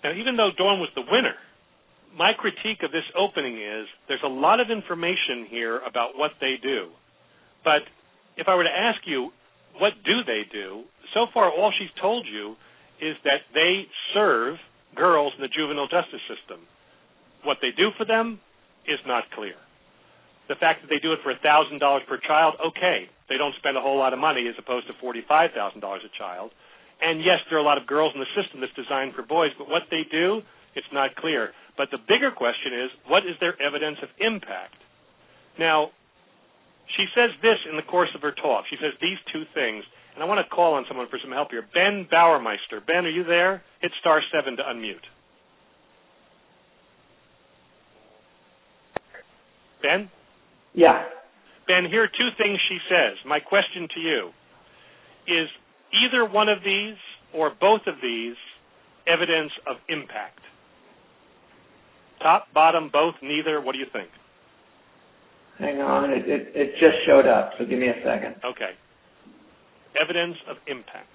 Now, even though Dawn was the winner, my critique of this opening is there's a lot of information here about what they do. But if I were to ask you, what do they do? So far, all she's told you is that they serve girls in the juvenile justice system. What they do for them is not clear. The fact that they do it for $1,000 per child, okay. They don't spend a whole lot of money as opposed to $45,000 a child. And yes, there are a lot of girls in the system that's designed for boys, but what they do, it's not clear. But the bigger question is, what is their evidence of impact? Now, she says this in the course of her talk. She says these two things, and I want to call on someone for some help here. Ben Bauermeister. Ben, are you there? Hit *7 to unmute. Ben? Yeah. Ben, here are two things she says. My question to you is, either one of these or both of these evidence of impact? Top, bottom, both, neither? What do you think? Hang on. It just showed up, so give me a second. Okay. Evidence of impact.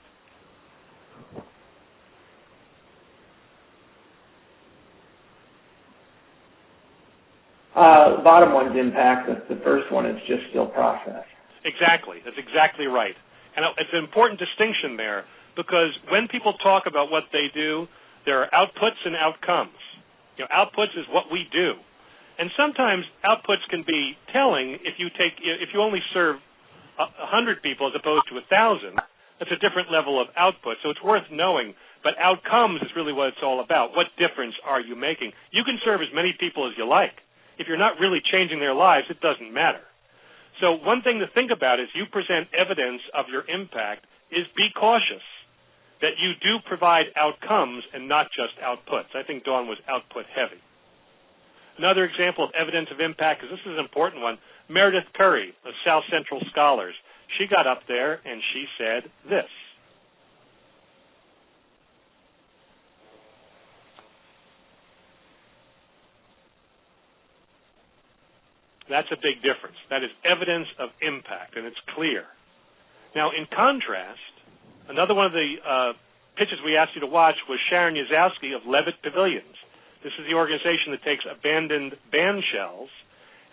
The bottom one's impact. The first one is just still process. Exactly. That's exactly right. And it's an important distinction there, because when people talk about what they do, there are outputs and outcomes. You know, outputs is what we do. And sometimes outputs can be telling if you only serve 100 people as opposed to 1,000. That's a different level of output, so it's worth knowing. But outcomes is really what it's all about. What difference are you making? You can serve as many people as you like. If you're not really changing their lives, it doesn't matter. So one thing to think about is you present evidence of your impact is be cautious that you do provide outcomes and not just outputs. I think Dawn was output heavy. Another example of evidence of impact, because this is an important one, Meredith Curry of South Central Scholars. She got up there and she said this. That's a big difference. That is evidence of impact, and it's clear. Now, in contrast, another one of the pitches we asked you to watch was Sharon Yazowski of Levitt Pavilions. This is the organization that takes abandoned band shells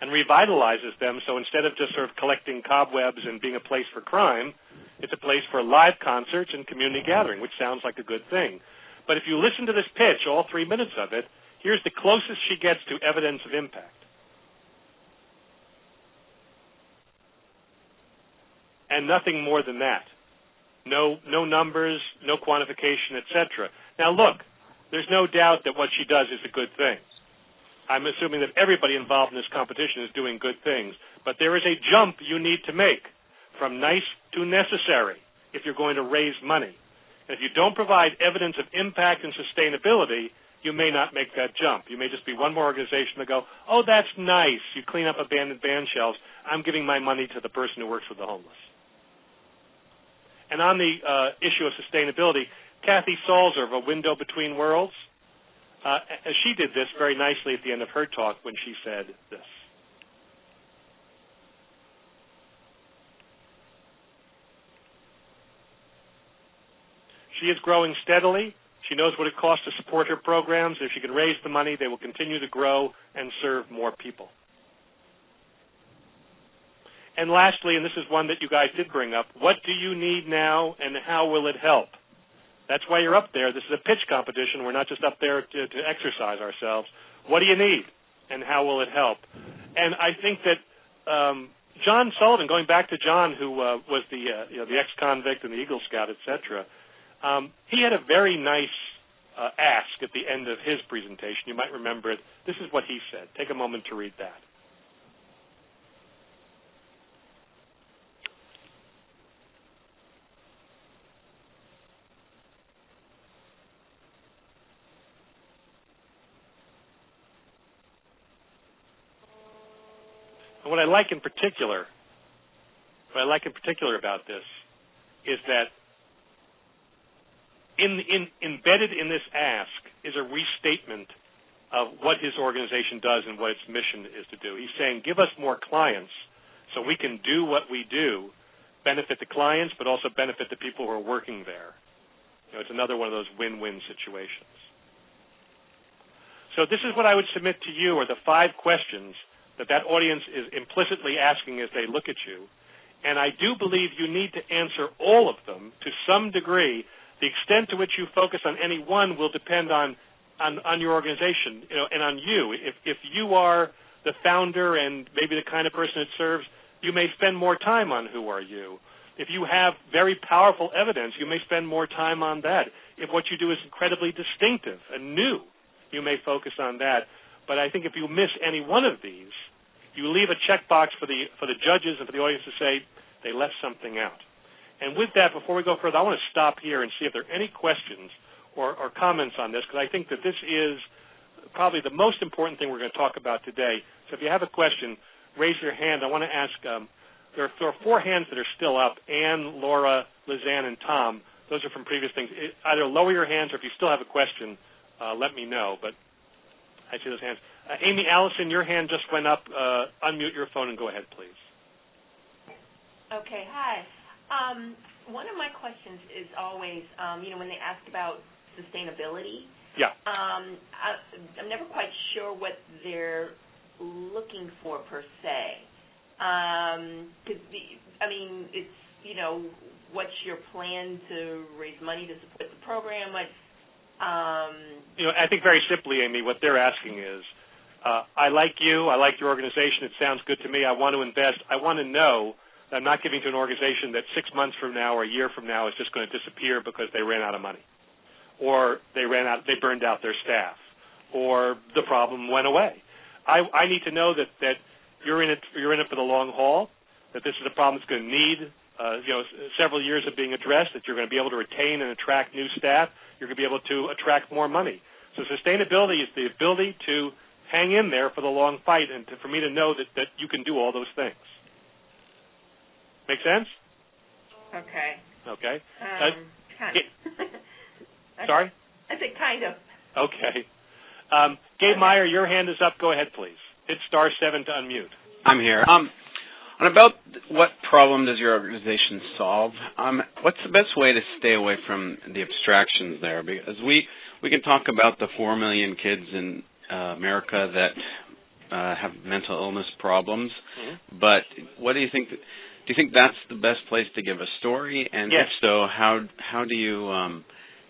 and revitalizes them, so instead of just sort of collecting cobwebs and being a place for crime, it's a place for live concerts and community gathering, which sounds like a good thing. But if you listen to this pitch, all 3 minutes of it, here's the closest she gets to evidence of impact. And nothing more than that. No numbers, no quantification, etc. Now look, there's no doubt that what she does is a good thing. I'm assuming that everybody involved in this competition is doing good things, but there is a jump you need to make from nice to necessary if you're going to raise money. And if you don't provide evidence of impact and sustainability, you may not make that jump. You may just be one more organization that go, oh, that's nice. You clean up abandoned band shells. I'm giving my money to the person who works with the homeless. And on the issue of sustainability, Kathy Salzer of A Window Between Worlds, she did this very nicely at the end of her talk when she said this. She is growing steadily. She knows what it costs to support her programs. If she can raise the money, they will continue to grow and serve more people. And lastly, and this is one that you guys did bring up, what do you need now and how will it help? That's why you're up there. This is a pitch competition. We're not just up there to exercise ourselves. What do you need and how will it help? And I think that John Sullivan, going back to John, who was the ex-convict and the Eagle Scout, etc., he had a very nice ask at the end of his presentation. You might remember it. This is what he said. Take a moment to read that. And what I like in particular about this is that embedded in this ask is a restatement of what his organization does and what its mission is to do. He's saying, give us more clients so we can do what we do, benefit the clients, but also benefit the people who are working there. It's another one of those win-win situations. So this is what I would submit to you are the 5 questions that audience is implicitly asking as they look at you. And I do believe you need to answer all of them to some degree. The extent to which you focus on any one will depend on your organization, and on you. If you are the founder and maybe the kind of person it serves, you may spend more time on who are you. If you have very powerful evidence, you may spend more time on that. If what you do is incredibly distinctive and new, you may focus on that. But I think if you miss any one of these, you leave a checkbox for the judges and for the audience to say they left something out. And with that, before we go further, I want to stop here and see if there are any questions or comments on this, because I think that this is probably the most important thing we're going to talk about today. So if you have a question, raise your hand. I want to ask, there are 4 hands that are still up, Ann, Laura, Lizanne, and Tom. Those are from previous things. Either lower your hands, or if you still have a question, let me know. But I see those hands. Amy Allison, your hand just went up. Unmute your phone and go ahead, please. Okay, hi. One of my questions is always, when they ask about sustainability. Yeah. I'm never quite sure what they're looking for per se. It's, what's your plan to raise money to support the program? I think very simply, Amy, what they're asking is, I like you, I like your organization, it sounds good to me, I want to invest, I want to know that I'm not giving to an organization that 6 months from now or a year from now is just going to disappear because they ran out of money, or they burned out their staff, or the problem went away. I need to know that you're in it for the long haul, that this is a problem that's going to need several years of being addressed, that you're going to be able to retain and attract new staff, you're going to be able to attract more money. So sustainability is the ability to hang in there for the long fight and for me to know that you can do all those things. Make sense? Okay. Okay. Kind of. Sorry? I said kind of. Okay. Gabe Meyer, your hand is up. Go ahead, please. Hit *7 to unmute. I'm here. On about what problem does your organization solve, what's the best way to stay away from the abstractions there? Because we can talk about the 4 million kids in America that have mental illness problems, but what do you think? Do you think that's the best place to give a story? And yes. If so, how do you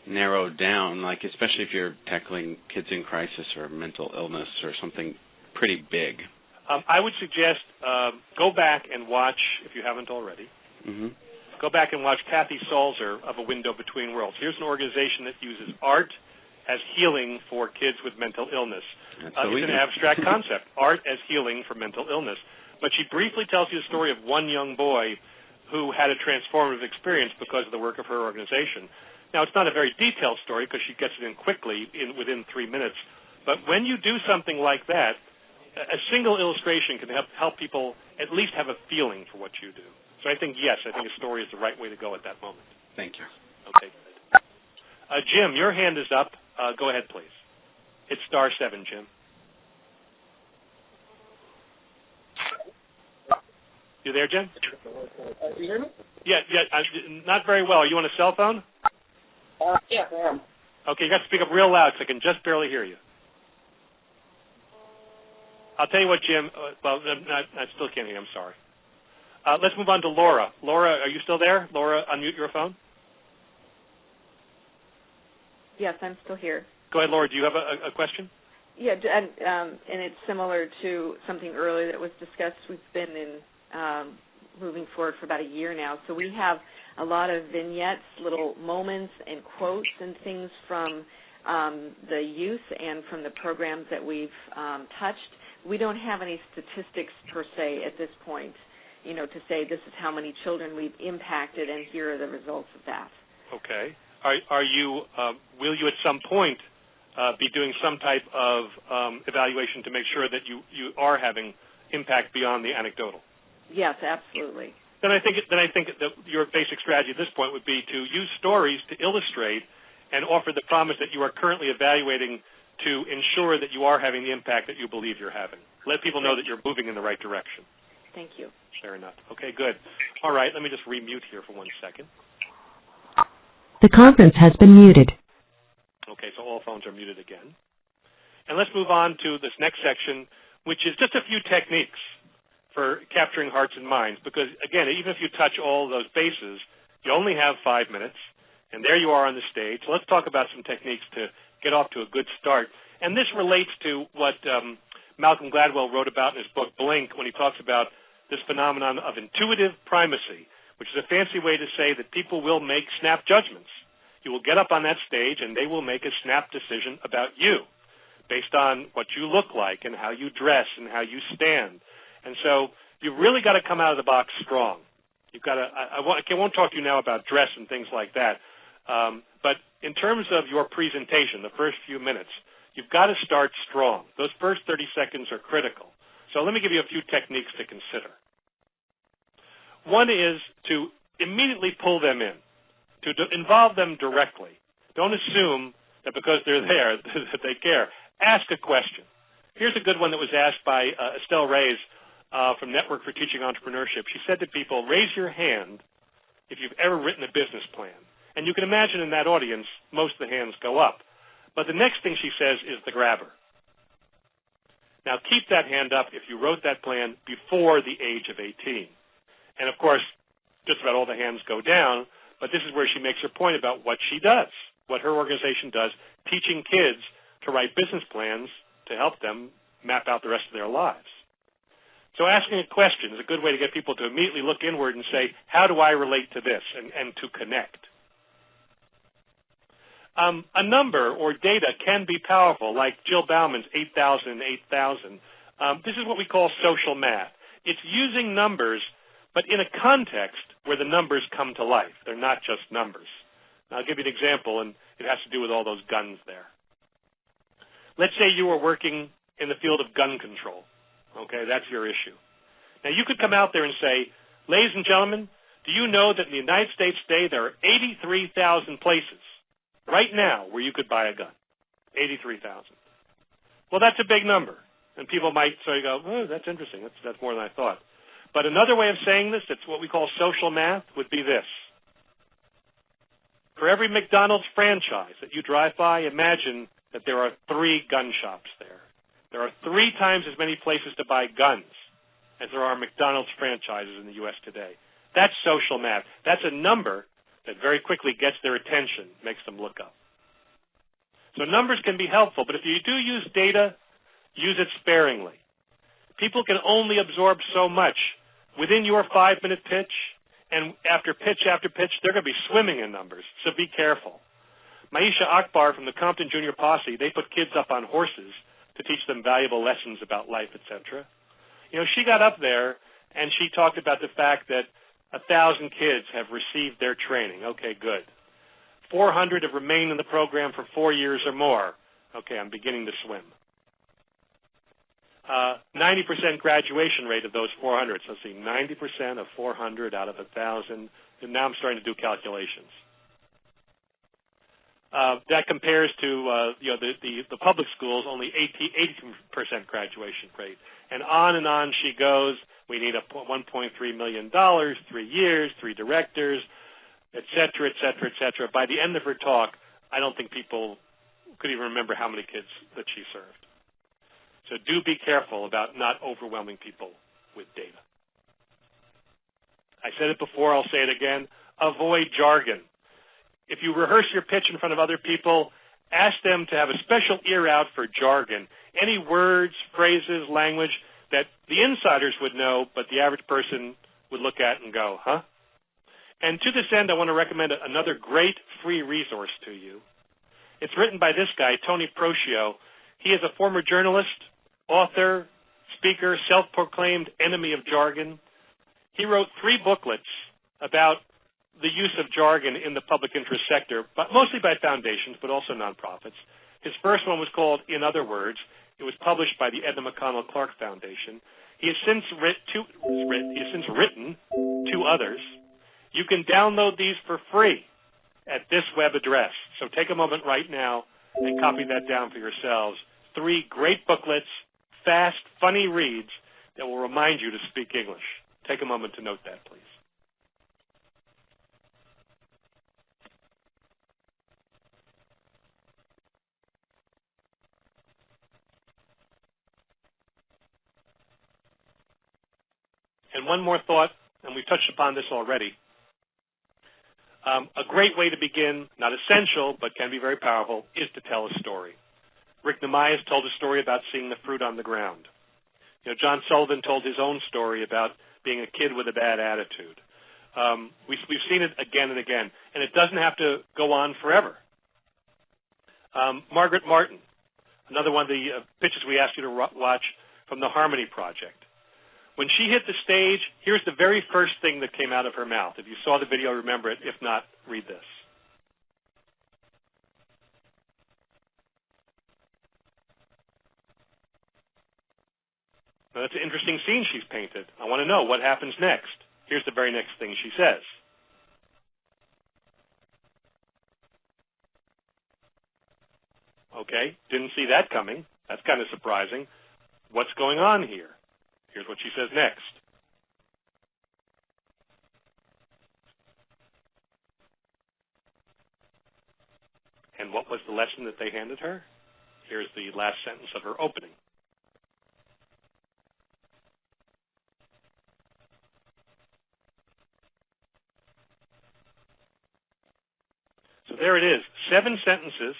narrow down, like especially if you're tackling kids in crisis or mental illness or something pretty big? I would suggest go back and watch, if you haven't already, go back and watch Kathy Salzer of A Window Between Worlds. Here's an organization that uses art as healing for kids with mental illness. It's an abstract concept, art as healing for mental illness. But she briefly tells you the story of one young boy who had a transformative experience because of the work of her organization. Now, it's not a very detailed story because she gets it in quickly within 3 minutes. But when you do something like that, a single illustration can help people at least have a feeling for what you do. So I think, yes, a story is the right way to go at that moment. Thank you. Okay. Jim, your hand is up. Go ahead, please. It's *7, Jim. You there, Jim? Can you hear me? Yeah, not very well. Are you on a cell phone? Yes, I am. Okay, you got to speak up real loud so I can just barely hear you. I'll tell you what, Jim. I still can't hear you. I'm sorry. Let's move on to Laura. Laura, are you still there? Laura, unmute your phone. Yes, I'm still here. Go ahead, Laura. Do you have a question? Yeah, and it's similar to something earlier that was discussed. We've been in moving forward for about a year now, so we have a lot of vignettes, little moments and quotes and things from the youth and from the programs that we've touched. We don't have any statistics per se at this point, to say this is how many children we've impacted and here are the results of that. Okay. Are you? Will you at some point be doing some type of evaluation to make sure that you are having impact beyond the anecdotal? Yes, absolutely. Then I think that your basic strategy at this point would be to use stories to illustrate and offer the promise that you are currently evaluating to ensure that you are having the impact that you believe you're having. Let people know that you're moving in the right direction. Thank you. Fair enough. Okay, good. All right, let me just remute here for 1 second. The conference has been muted. Okay, so all phones are muted again. And let's move on to this next section, which is just a few techniques for capturing hearts and minds. Because, again, even if you touch all those bases, you only have 5 minutes, and there you are on the stage. So let's talk about some techniques to get off to a good start. And this relates to what Malcolm Gladwell wrote about in his book, Blink, when he talks about this phenomenon of intuitive primacy, which is a fancy way to say that people will make snap judgments. You will get up on that stage, and they will make a snap decision about you based on what you look like and how you dress and how you stand. And so you've really got to come out of the box strong. You've got to. I won't talk to you now about dress and things like that, but in terms of your presentation, the first few minutes, you've got to start strong. Those first 30 seconds are critical. So let me give you a few techniques to consider. One is to immediately pull them in, to involve them directly. Don't assume that because they're there that they care. Ask a question. Here's a good one that was asked by Estelle Reyes from Network for Teaching Entrepreneurship. She said to people, raise your hand if you've ever written a business plan. And you can imagine in that audience, most of the hands go up. But the next thing she says is the grabber. Now, keep that hand up if you wrote that plan before the age of 18. And, of course, just about all the hands go down, but this is where she makes her point about what she does, what her organization does, teaching kids to write business plans to help them map out the rest of their lives. So asking a question is a good way to get people to immediately look inward and say, how do I relate to this, and to connect. A number or data can be powerful, like Jill Bauman's 8,000 and 8,000. This is what we call social math. It's using numbers, but in a context where the numbers come to life. They're not just numbers. Now, I'll give you an example, and it has to do with all those guns there. Let's say you were working in the field of gun control. Okay, that's your issue. Now, you could come out there and say, ladies and gentlemen, do you know that in the United States today there are 83,000 places right now where you could buy a gun? 83,000. Well, that's a big number. And people might sort of go, oh, that's interesting. That's more than I thought. But another way of saying this, it's what we call social math, would be this. For every McDonald's franchise that you drive by, imagine that there are 3 gun shops there. There are 3 times as many places to buy guns as there are McDonald's franchises in the U.S. today. That's social math. That's a number that very quickly gets their attention, makes them look up. So numbers can be helpful, but if you do use data, use it sparingly. People can only absorb so much within your 5-minute pitch, and after pitch after pitch, they're going to be swimming in numbers, so be careful. Maisha Akbar from the Compton Junior Posse, they put kids up on horses to teach them valuable lessons about life, etc. You know, she got up there, and she talked about the fact that 1,000 kids have received their training. Okay, good. 400 have remained in the program for 4 years or more. Okay, I'm beginning to swim. 90% graduation rate of those 400. So let's see, 90% of 400 out of 1,000. And now I'm starting to do calculations. That compares to the public schools, only 80% graduation rate. And on she goes. We need $1.3 million, 3 years, 3 directors, et cetera, et cetera, et cetera. By the end of her talk, I don't think people could even remember how many kids that she served. So do be careful about not overwhelming people with data. I said it before, I'll say it again. Avoid jargon. If you rehearse your pitch in front of other people, ask them to have a special ear out for jargon. Any words, phrases, language that the insiders would know, but the average person would look at and go, huh? And to this end, I want to recommend another great free resource to you. It's written by this guy, Tony Procio. He is a former journalist, author, speaker, self-proclaimed enemy of jargon. He wrote 3 booklets about the use of jargon in the public interest sector, but mostly by foundations, but also nonprofits. His first one was called In Other Words. It was published by the Edna McConnell Clark Foundation. He has since written 2 others. You can download these for free at this web address. So take a moment right now and copy that down for yourselves. 3 great booklets, fast, funny reads that will remind you to speak English. Take a moment to note that, please. And one more thought, and we've touched upon this already. A great way to begin, not essential, but can be very powerful, is to tell a story. Rick Namias told a story about seeing the fruit on the ground. You know, John Sullivan told his own story about being a kid with a bad attitude. We've seen it again and again, and it doesn't have to go on forever. Margaret Martin, another one of the pitches we asked you to watch from the Harmony Project. When she hit the stage, here's the very first thing that came out of her mouth. If you saw the video, remember it. If not, read this. Now, that's an interesting scene she's painted. I want to know what happens next. Here's the very next thing she says. Okay, didn't see that coming. That's kind of surprising. What's going on here? Here's what she says next. And what was the lesson that they handed her? Here's the last sentence of her opening. So there it is, 7 sentences,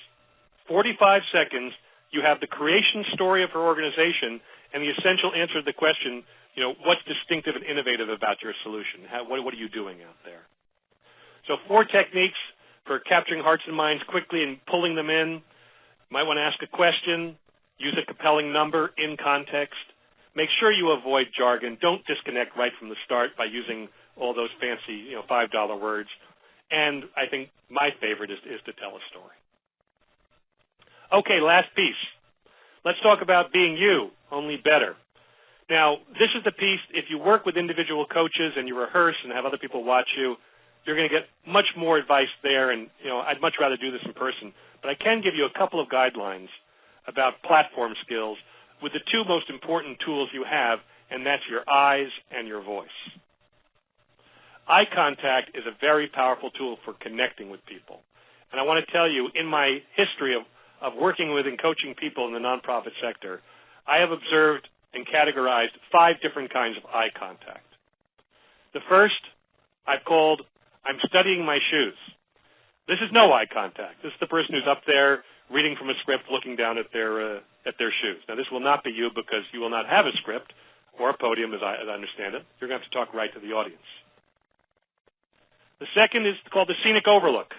45 seconds. You have the creation story of her organization and the essential answer to the question, you know, what's distinctive and innovative about your solution? What are you doing out there? So 4 techniques for capturing hearts and minds quickly and pulling them in. You might want to ask a question, use a compelling number in context. Make sure you avoid jargon. Don't disconnect right from the start by using all those fancy, $5 words. And I think my favorite is to tell a story. Okay, last piece. Let's talk about being you, only better. Now, this is the piece, if you work with individual coaches and you rehearse and have other people watch you, you're going to get much more advice there, and I'd much rather do this in person. But I can give you a couple of guidelines about platform skills with the 2 most important tools you have, and that's your eyes and your voice. Eye contact is a very powerful tool for connecting with people. And I want to tell you, in my history of working with and coaching people in the nonprofit sector, I have observed and categorized 5 different kinds of eye contact. The first I've called, I'm studying my shoes. This is no eye contact. This is the person who's up there reading from a script, looking down at their shoes. Now, this will not be you because you will not have a script or a podium, as I understand it. You're going to have to talk right to the audience. The second is called the scenic overlook.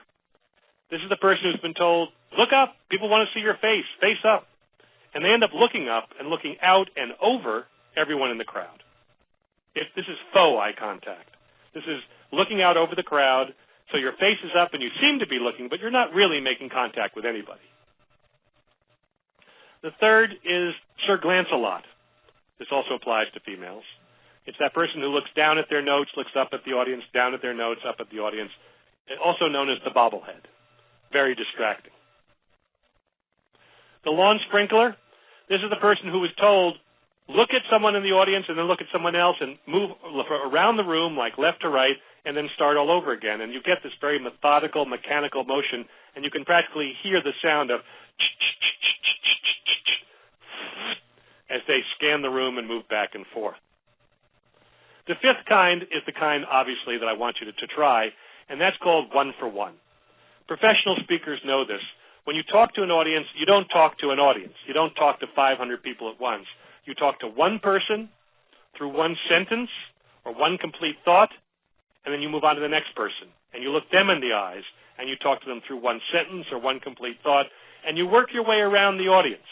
This is the person who's been told, look up, people want to see your face, face up. And they end up looking up and looking out and over everyone in the crowd. This is faux eye contact. This is looking out over the crowd, so your face is up and you seem to be looking, but you're not really making contact with anybody. The third is Sir Glance-a-lot. This also applies to females. It's that person who looks down at their notes, looks up at the audience, down at their notes, up at the audience, also known as the bobblehead. Very distracting. The lawn sprinkler, this is the person who was told, look at someone in the audience and then look at someone else and move around the room like left to right and then start all over again. And you get this very methodical, mechanical motion, and you can practically hear the sound of as they scan the room and move back and forth. The fifth kind is the kind, obviously, that I want you to try, and that's called one-for-one. Professional speakers know this. When you talk to an audience, you don't talk to an audience. You don't talk to 500 people at once. You talk to one person through one sentence or one complete thought, and then you move on to the next person. And you look them in the eyes, and you talk to them through one sentence or one complete thought, and you work your way around the audience.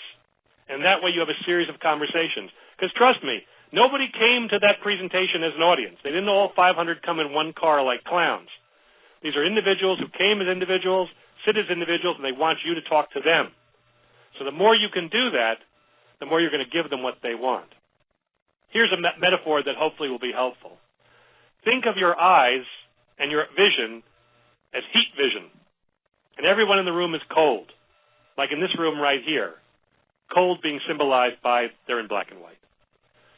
And that way you have a series of conversations. Because trust me, nobody came to that presentation as an audience. They didn't all 500 come in one car like clowns. These are individuals who came as individuals, sit as individuals, and they want you to talk to them. So the more you can do that, the more you're going to give them what they want. Here's a metaphor that hopefully will be helpful. Think of your eyes and your vision as heat vision. And everyone in the room is cold, like in this room right here. Cold being symbolized by they're in black and white.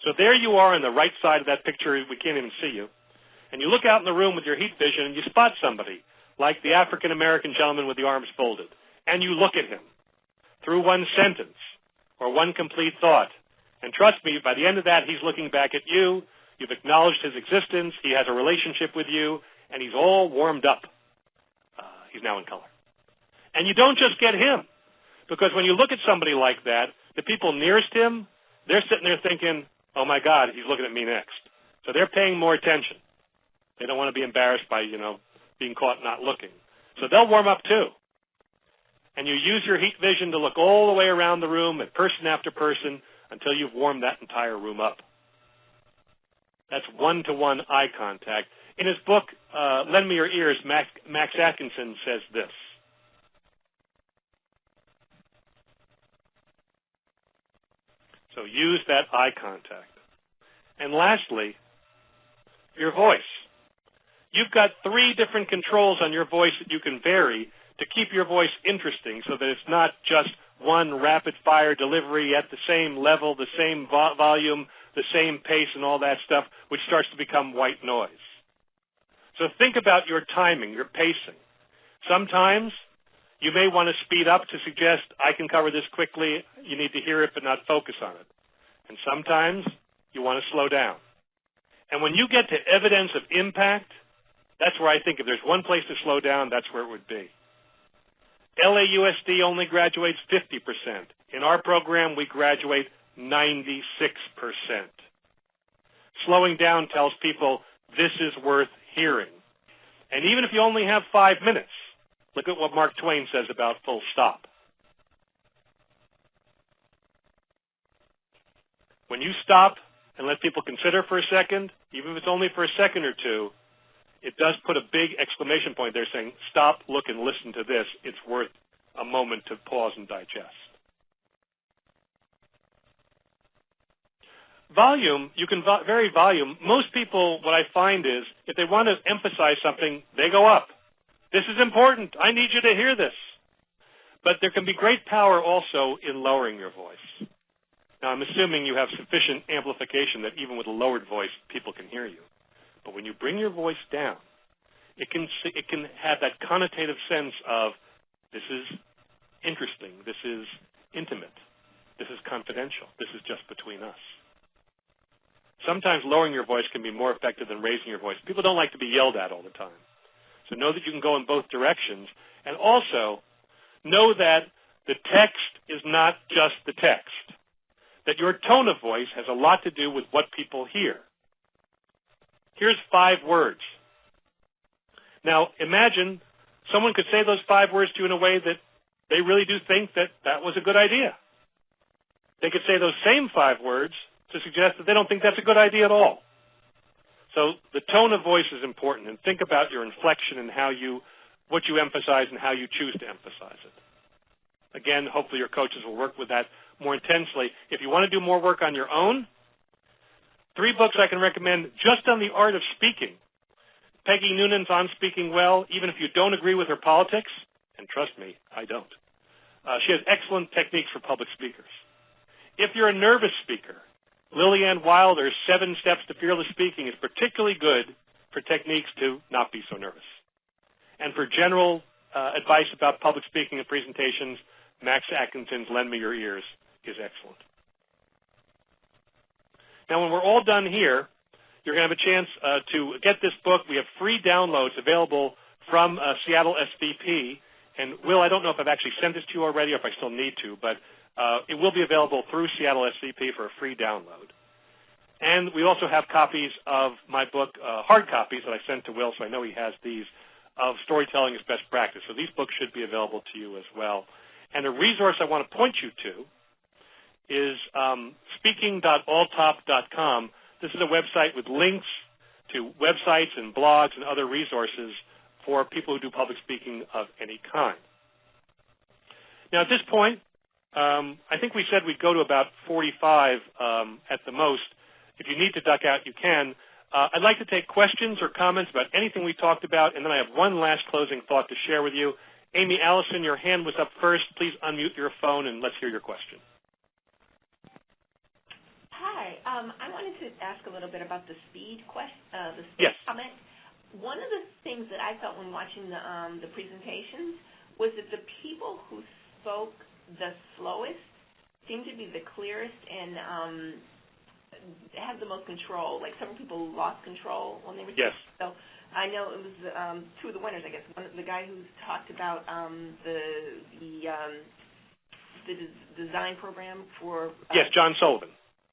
So there you are on the right side of that picture. We can't even see you. And you look out in the room with your heat vision and you spot somebody, like the African-American gentleman with the arms folded. And you look at him through one sentence or one complete thought. And trust me, by the end of that, he's looking back at you. You've acknowledged his existence. He has a relationship with you. And he's all warmed up. He's now in color. And you don't just get him. Because when you look at somebody like that, the people nearest him, they're sitting there thinking, oh, my God, he's looking at me next. So they're paying more attention. They don't want to be embarrassed by, being caught not looking. So they'll warm up too. And you use your heat vision to look all the way around the room at person after person until you've warmed that entire room up. That's one-to-one eye contact. In his book, Lend Me Your Ears, Max Atkinson says this. So use that eye contact. And lastly, your voice. You've got 3 different controls on your voice that you can vary to keep your voice interesting so that it's not just one rapid-fire delivery at the same level, the same volume, the same pace, and all that stuff, which starts to become white noise. So think about your timing, your pacing. Sometimes you may want to speed up to suggest, I can cover this quickly, you need to hear it but not focus on it. And sometimes you want to slow down. And when you get to evidence of impact, that's where I think if there's one place to slow down, that's where it would be. LAUSD only graduates 50%. In our program, we graduate 96%. Slowing down tells people this is worth hearing. And even if you only have 5 minutes, look at what Mark Twain says about full stop. When you stop and let people consider for a second, even if it's only for a second or two, it does put a big exclamation point there saying, stop, look, and listen to this. It's worth a moment to pause and digest. Volume, you can vary volume. Most people, what I find is, if they want to emphasize something, they go up. This is important. I need you to hear this. But there can be great power also in lowering your voice. Now, I'm assuming you have sufficient amplification that even with a lowered voice, people can hear you. But when you bring your voice down, it can have that connotative sense of this is interesting, this is intimate, this is confidential, this is just between us. Sometimes lowering your voice can be more effective than raising your voice. People don't like to be yelled at all the time. So know that you can go in both directions. And also, know that the text is not just the text. That your tone of voice has a lot to do with what people hear. Here's 5 words. Now, imagine someone could say those 5 words to you in a way that they really do think that that was a good idea. They could say those same 5 words to suggest that they don't think that's a good idea at all. So the tone of voice is important, and think about your inflection and what you emphasize and how you choose to emphasize it. Again, hopefully your coaches will work with that more intensely. If you want to do more work on your own, 3 books I can recommend just on the art of speaking. Peggy Noonan's On Speaking Well, even if you don't agree with her politics, and trust me, I don't. She has excellent techniques for public speakers. If you're a nervous speaker, Lillian Wilder's 7 Steps to Fearless Speaking is particularly good for techniques to not be so nervous. And for general advice about public speaking and presentations, Max Atkinson's Lend Me Your Ears is excellent. Now, when we're all done here, you're going to have a chance to get this book. We have free downloads available from Seattle SVP. And, Will, I don't know if I've actually sent this to you already or if I still need to, but it will be available through Seattle SVP for a free download. And we also have copies of my book, hard copies that I sent to Will, so I know he has these, of Storytelling is Best Practice. So these books should be available to you as well. And a resource I want to point you to is speaking.alltop.com. This is a website with links to websites and blogs and other resources for people who do public speaking of any kind. Now, at this point, I think we said we'd go to about 45 at the most. If you need to duck out, you can. I'd like to take questions or comments about anything we talked about, and then I have one last closing thought to share with you. Amy Allison, your hand was up first. Please unmute your phone, and let's hear your question. Hi. I wanted to ask a little bit about the speed Yes. comment. One of the things that I felt when watching the presentations was that the people who spoke the slowest seemed to be the clearest and had the most control. Like some people lost control when they were Yes. So I know it was 2 of the winners, I guess. The guy who talked about the design program for yes, John Sullivan.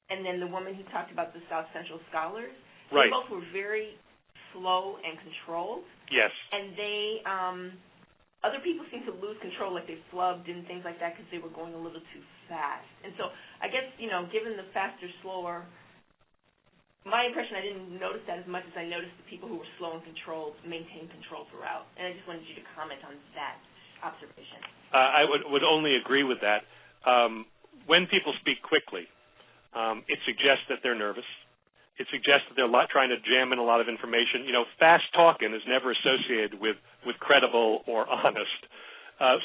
And then the woman who talked about the South Central Scholars. Right. They both were very slow and controlled. Yes. And they, other people seem to lose control, like they flubbed and things like that because they were going a little too fast. And so I guess, given the faster, slower, my impression, I didn't notice that as much as I noticed the people who were slow and controlled maintained control throughout. And I just wanted you to comment on that observation. I would only agree with that. When people speak quickly, it suggests that they're nervous. It suggests that they're trying to jam in a lot of information. Fast talking is never associated with credible or honest.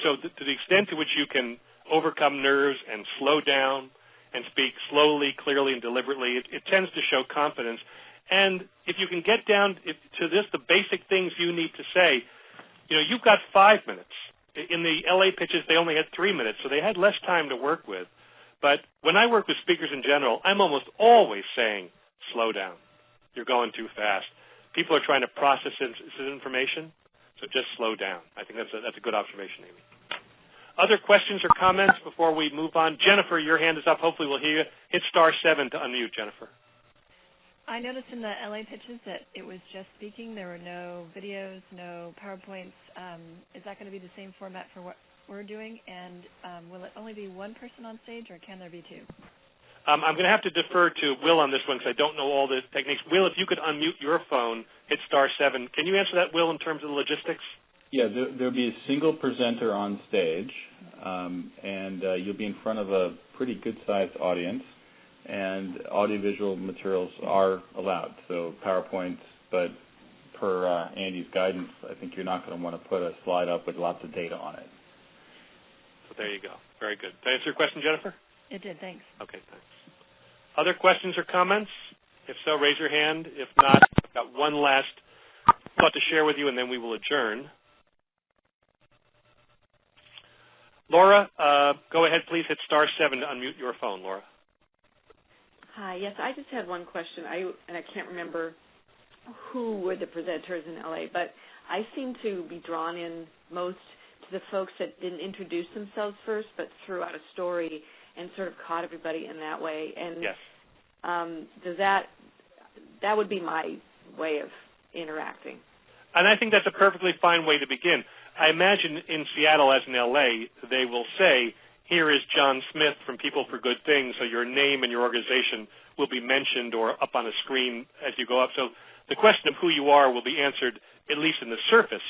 So to the extent to which you can overcome nerves and slow down and speak slowly, clearly, and deliberately, it tends to show confidence. And if you can get down to this, the basic things you need to say, you've got 5 minutes. In the LA pitches, they only had 3 minutes, so they had less time to work with. But when I work with speakers in general, I'm almost always saying, slow down. You're going too fast. People are trying to process information, so just slow down. I think that's a good observation, Amy. Other questions or comments before we move on? Jennifer, your hand is up. Hopefully we'll hear you. Hit *7 to unmute, Jennifer. I noticed in the LA pitches that it was just speaking. There were no videos, no PowerPoints. Is that going to be the same format for what we're doing? And will it only be one person on stage, or can there be 2? I'm going to have to defer to Will on this one because I don't know all the techniques. Will, if you could unmute your phone, hit *7. Can you answer that, Will, in terms of the logistics? Yeah, there'll be a single presenter on stage, and you'll be in front of a pretty good-sized audience, and audiovisual materials are allowed, so PowerPoints, but per Andy's guidance, I think you're not going to want to put a slide up with lots of data on it. So there you go. Very good. Did I answer your question, Jennifer? It did, thanks. Okay, thanks. Other questions or comments? If so, raise your hand. If not, I've got one last thought to share with you, and then we will adjourn. Laura, go ahead, please. Hit *7 to unmute your phone, Laura. Hi, yes, I just had one question. I can't remember who were the presenters in LA, but I seem to be drawn in most to the folks that didn't introduce themselves first, but threw out a story and sort of caught everybody in that way. And yes. That would be my way of interacting. And I think that's a perfectly fine way to begin. I imagine in Seattle, as in LA, they will say, here is John Smith from People for Good Things, so your name and your organization will be mentioned or up on a screen as you go up. So the question of who you are will be answered, at least in the surface,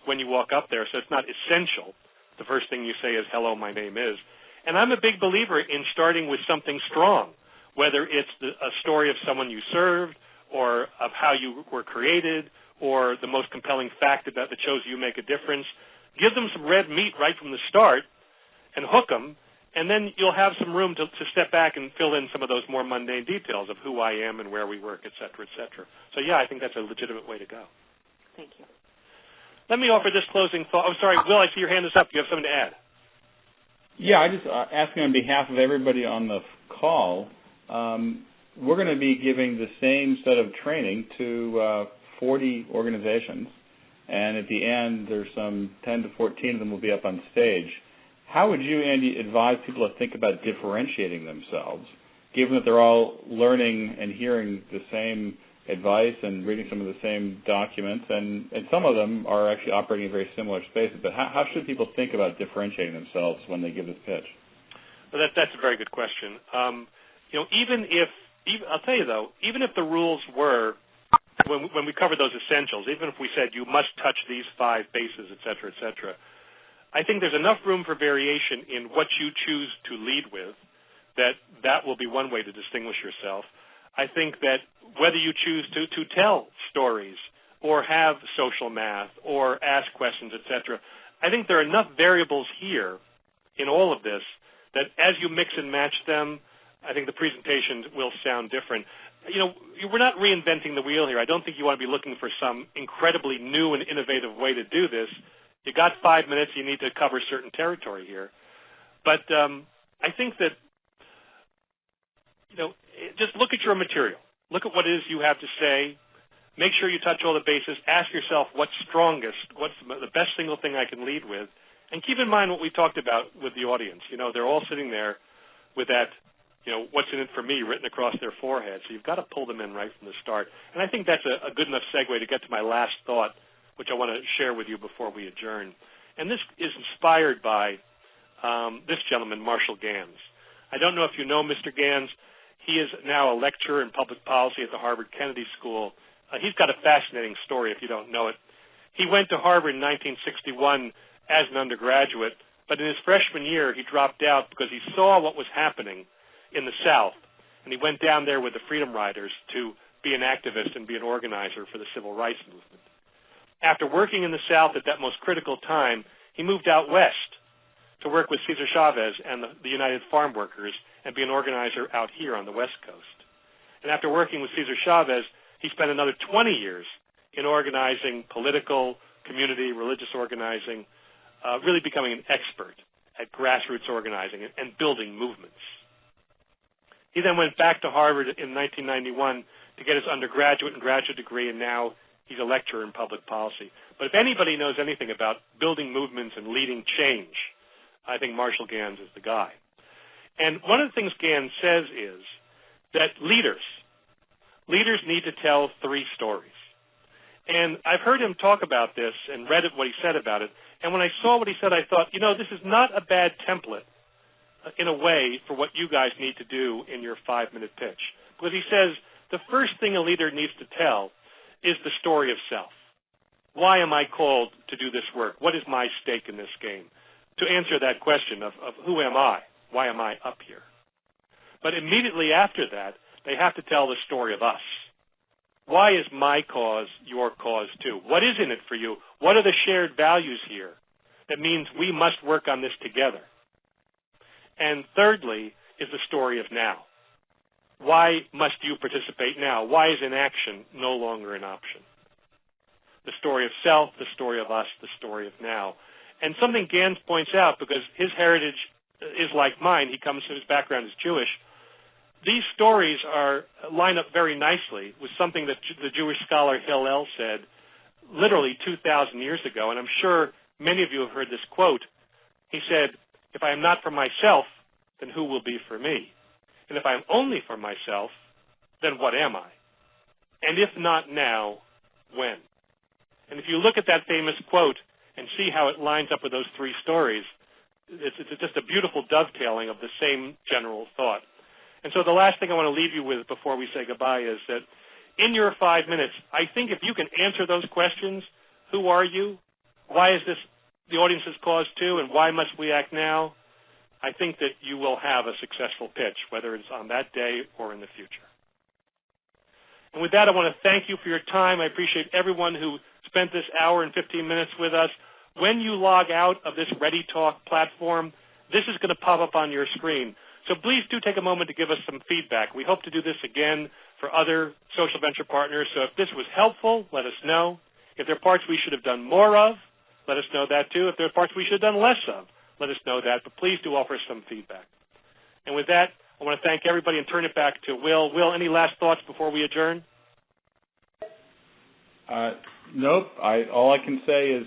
when you walk up there. So it's not essential. The first thing you say is, hello, my name is. And I'm a big believer in starting with something strong, whether it's a story of someone you served or of how you were created or the most compelling fact about that shows you make a difference. Give them some red meat right from the start and hook them, And then you'll have some room to step back and fill in some of those more mundane details of who I am and where we work, et cetera, et cetera. So, yeah, I think that's a legitimate way to go. Thank you. Let me offer this closing thought. Oh, sorry, Will, I see your hand is up. You have something to add? Yeah, I just asking on behalf of everybody on the call, we're going to be giving the same set of training to 40 organizations, and at the end there's some 10 to 14 of them will be up on stage. How would you, Andy, advise people to think about differentiating themselves, given that they're all learning and hearing the same advice and reading some of the same documents, and some of them are actually operating in very similar spaces, but how should people think about differentiating themselves when they give this pitch? Well, that's a very good question. Even I'll tell you, though, even if the rules were, when we covered those essentials, even if we said you must touch these 5 bases, et cetera, I think there's enough room for variation in what you choose to lead with that will be one way to distinguish yourself. I think that whether you choose to tell stories or have social math or ask questions, et cetera, I think there are enough variables here in all of this that as you mix and match them, I think the presentations will sound different. We're not reinventing the wheel here. I don't think you want to be looking for some incredibly new and innovative way to do this. You got 5 minutes. You need to cover certain territory here. But I think that, just look at your material. Look at what it is you have to say. Make sure you touch all the bases. Ask yourself what's strongest, what's the best single thing I can lead with. And keep in mind what we talked about with the audience. They're all sitting there with that, what's in it for me written across their forehead. So you've got to pull them in right from the start. And I think that's a good enough segue to get to my last thought, which I want to share with you before we adjourn. And this is inspired by this gentleman, Marshall Gans. I don't know if you know Mr. Gans. He is now a lecturer in public policy at the Harvard Kennedy School. He's got a fascinating story if you don't know it. He went to Harvard in 1961 as an undergraduate, but in his freshman year he dropped out because he saw what was happening in the South, and he went down there with the Freedom Riders to be an activist and be an organizer for the civil rights movement. After working in the South at that most critical time, he moved out west to work with Cesar Chavez and the United Farm Workers and be an organizer out here on the West Coast. And after working with Cesar Chavez, he spent another 20 years in organizing political, community, religious organizing, really becoming an expert at grassroots organizing and building movements. He then went back to Harvard in 1991 to get his undergraduate and graduate degree, and now he's a lecturer in public policy. But if anybody knows anything about building movements and leading change, I think Marshall Gans is the guy. And one of the things Gans says is that leaders need to tell 3 stories. And I've heard him talk about this and read what he said about it. And when I saw what he said, I thought, this is not a bad template in a way for what you guys need to do in your 5-minute pitch. Because he says the first thing a leader needs to tell is the story of self. Why am I called to do this work? What is my stake in this game? To answer that question of who am I? Why am I up here? But immediately after that, they have to tell the story of us. Why is my cause your cause too? What is in it for you? What are the shared values here? That means we must work on this together. And thirdly is the story of now. Why must you participate now? Why is inaction no longer an option? The story of self, the story of us, the story of now. And something Gans points out, because his heritage is like mine, his background is Jewish, these stories line up very nicely with something that the Jewish scholar Hillel said literally 2,000 years ago, and I'm sure many of you have heard this quote. He said, if I am not for myself, then who will be for me? And if I am only for myself, then what am I? And if not now, when? And if you look at that famous quote and see how it lines up with those 3 stories, it's just a beautiful dovetailing of the same general thought. And so the last thing I want to leave you with before we say goodbye is that in your 5 minutes, I think if you can answer those questions, who are you? Why is this the audience's cause too? And why must we act now? I think that you will have a successful pitch, whether it's on that day or in the future. And with that, I want to thank you for your time. I appreciate everyone who spent this hour and 15 minutes with us. When you log out of this ReadyTalk platform, this is going to pop up on your screen. So please do take a moment to give us some feedback. We hope to do this again for other social venture partners. So if this was helpful, let us know. If there are parts we should have done more of, let us know that too. If there are parts we should have done less of, let us know that. But please do offer some feedback. And with that, I want to thank everybody and turn it back to Will. Will, any last thoughts before we adjourn? Nope. All I can say is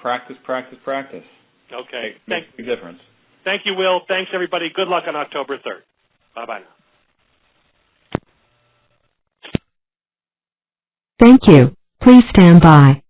practice, practice, practice. Okay. Makes a big difference. Thank you, Will. Thanks, everybody. Good luck on October 3rd. Bye-bye now. Thank you. Please stand by.